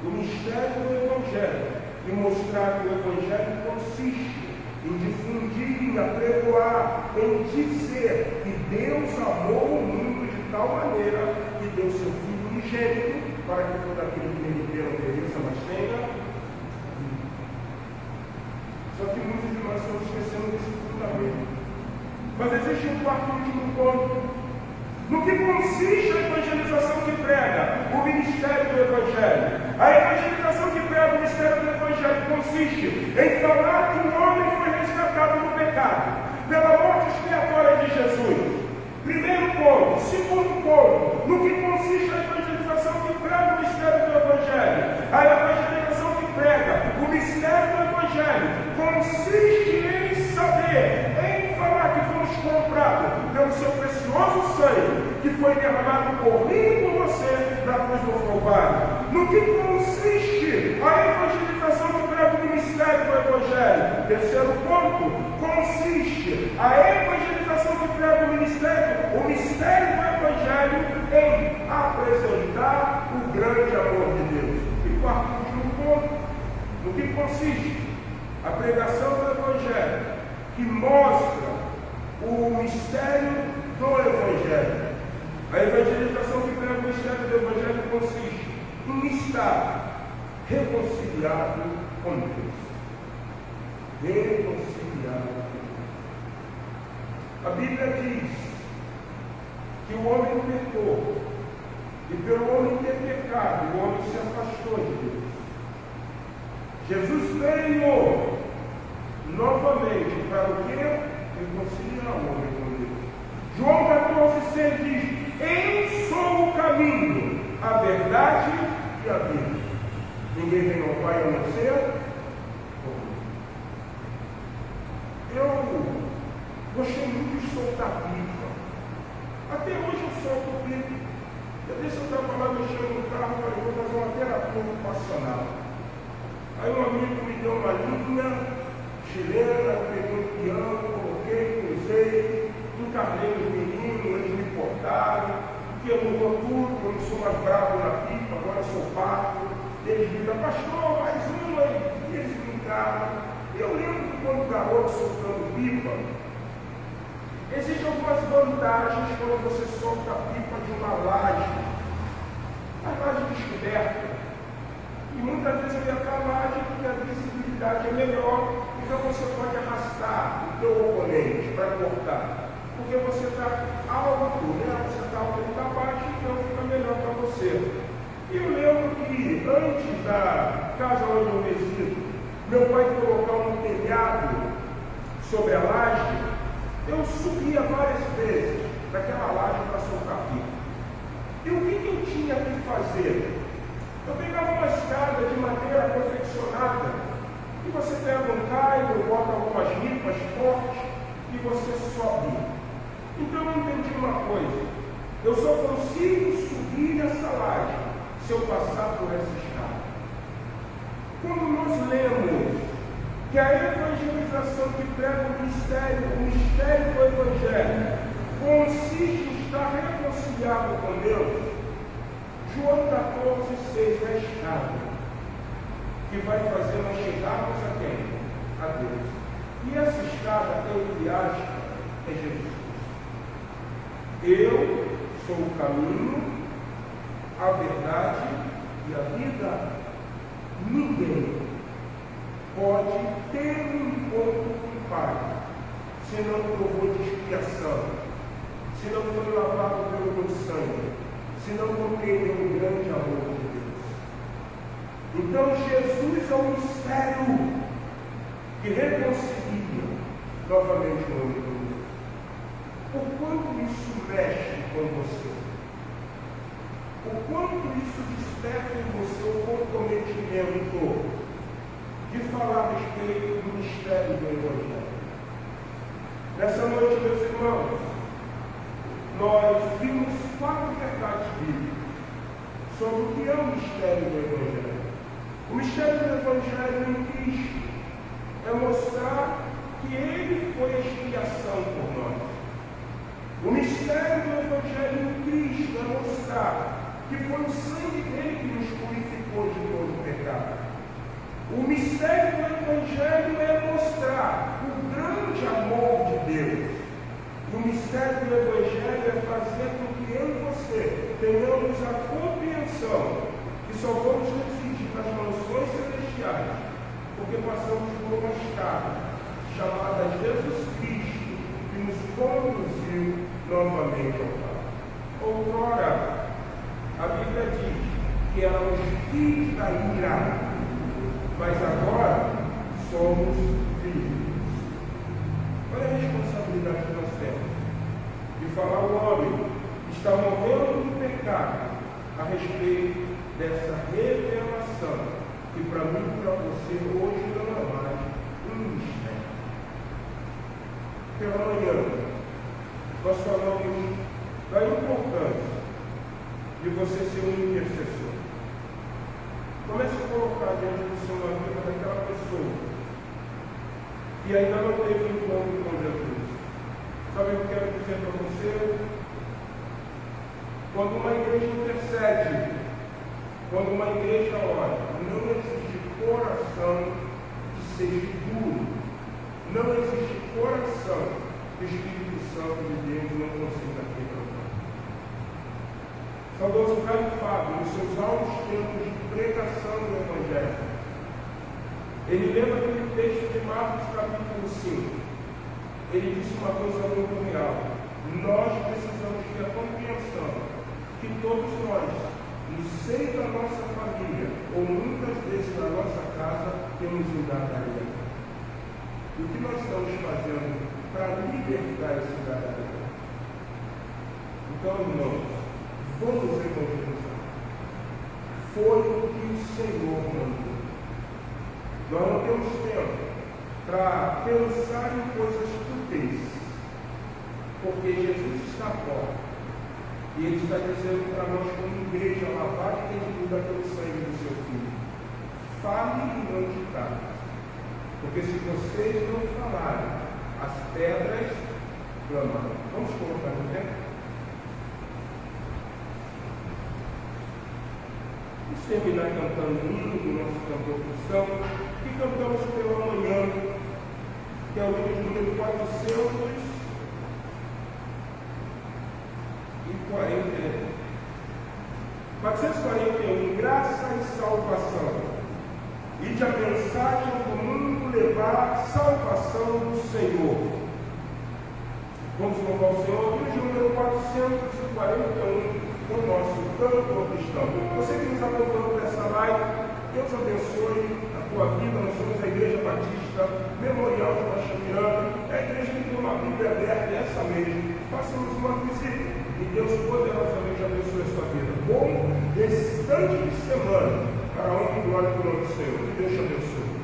Speaker 2: o mistério do Evangelho e mostrar que o Evangelho consiste em difundir, em apregoar, em dizer que Deus amou o mundo de tal maneira que deu seu Filho unigênito para que todo aquele que nele crê não pereça, mas tenha. Só que muitos de nós estamos esquecendo desse fundamento. Mas existe um quarto e último ponto. No que consiste a evangelização que prega o ministério do Evangelho? A evangelização que prega o ministério do Evangelho consiste em falar que o homem foi resgatado do pecado, pela morte expiatória de Jesus. Primeiro ponto. Segundo ponto. No que consiste a evangelização que prega o mistério do Evangelho? A evangelização que prega o mistério do Evangelho consiste em saber, em falar que fomos comprados pelo seu precioso sangue, que foi derramado por mim e por você na cruz do Calvário. No que consiste a evangelização que prega o mistério do Evangelho? Terceiro ponto. Consiste a evangelização que prega o mistério do Evangelho em apresentar o grande amor de Deus. E quarto e último ponto. No que consiste a pregação do Evangelho que mostra o mistério do Evangelho. A evangelização que prega o mistério do Evangelho consiste em estar reconciliado com Deus. Reconciliado com Deus. A Bíblia diz que o homem pecou, e pelo homem ter pecado, o homem se afastou de Deus. Jesus veio novamente para o quê? Reconciliar o homem com Deus. João 14,6 diz: eu sou o caminho, a verdade e a vida. Ninguém vem ao Pai a não ser comigo. Eu gostei muito de soltar pipa. Até hoje eu solto pipa. Eu estava lá mexendo no carro e falei, vou fazer uma terapia ocupacional. Aí um amigo me deu uma linha chilena, eu peguei um piano, coloquei, usei, encarnei os meninos, eles me cortaram, porque mudou tudo, eu não sou mais bravo na pipa, agora sou pato. Eles dizem, pastor, mais um aí, e eles brincaram. Eu lembro que quando garoto soltando pipa, existem algumas vantagens quando você solta a pipa de uma laje, a laje descoberta. E muitas vezes vem aquela laje porque a visibilidade é melhor, então você pode arrastar o teu oponente para cortar. Porque você está alto, né? Você está alto, ele está baixo, então fica melhor para você. E eu lembro que antes da casa onde eu resido, meu pai colocar um telhado sobre a laje, eu subia várias vezes daquela laje para soltar pipa. E o que eu tinha que fazer? Eu pegava uma escada de madeira confeccionada e você pega um caibro, bota algumas ripas fortes e você sobe. Então eu entendi uma coisa: eu só consigo subir essa laje se eu passar por essa escada. Quando nós lemos que a evangelização que prega o mistério do Evangelho consiste em estar reconciliado com Deus, João 14,6 é a escada que vai fazer nós chegarmos a quem? A Deus. E essa escada, entre aspas, é Jesus Cristo. Eu sou o caminho, a verdade e a vida. Ninguém pode ter um encontro com o Pai se não provou de expiação, se não foi lavado pelo meu sangue, se não compreendeu o grande amor de Deus. Então Jesus é o mistério que reconcilia novamente o homem com Deus. O quanto isso mexe com você? O quanto isso desperta em você o comprometimento de falar a respeito do mistério do Evangelho? Nessa noite, meus irmãos, nós vimos 4 verdades bíblicas sobre o que é o mistério do Evangelho. O mistério do Evangelho em Cristo é mostrar que Ele foi a expiação por nós. O mistério do Evangelho em Cristo é mostrar que foi o sangue dele que nos purificou de todo o pecado. O mistério do Evangelho é mostrar o grande amor de Deus. E o mistério do Evangelho é fazer com que eu e você tenhamos a compreensão que só vamos residir nas mansões celestiais porque passamos por uma escada chamada Jesus Cristo, que nos conduziu novamente ao Pai. Outrora, a Bíblia diz que éramos filhos da ira, mas agora somos filhos. Olha a responsabilidade que nós temos de falar ao homem que está morrendo no pecado a respeito dessa revelação que para mim e para você hoje não é mais um mistério. Pela manhã, nós falamos da importância de você ser um intercessor. Comece a colocar diante do Senhor a vida daquela pessoa que ainda não teve encontro com Jesus. Sabe o que eu quero dizer para você? Quando uma igreja intercede, quando uma igreja ora, não existe coração que seja duro. Não existe coração que o Espírito Santo de Deus não consiga quebrantar. Saudoso Caio Fábio, nos seus altos tempos de pregação do Evangelho, ele lembra aquele texto de Marcos capítulo 5. Ele disse uma coisa muito real. Nós precisamos ter a compreensão que todos nós, no seio da nossa família, ou muitas vezes na nossa casa, temos um gargalhão. O que nós estamos fazendo para libertar esse gargalhão? Então, irmãos, vamos evangelizar. Foi o que o Senhor mandou. Nós não temos tempo para pensar em coisas fúteis, porque Jesus está à porta. E Ele está dizendo para nós, como igreja, lavada e redimida pelo sangue do seu Filho. Fale e não te cale. Porque se vocês não falarem, as pedras clamarão. Vamos colocar no tempo? Vamos terminar cantando um hino do nosso cantor cristão, que cantamos pela manhã, que é o hino de número 441, graça e salvação. E de a mensagem do mundo levar salvação do Senhor. Vamos louvar o Senhor. Hino de número 441, o nosso cantor cristão. Você que nos acompanhou nessa live, Deus abençoe a tua vida. Nós somos a Igreja Batista Memorial de Rocha Miranda, é a igreja que tem uma Bíblia aberta essa mesmo. Faça-nos uma visita e Deus poderosamente abençoe a sua vida. Bom restante de semana, para a honra e glória do nome do Senhor. Que Deus te abençoe.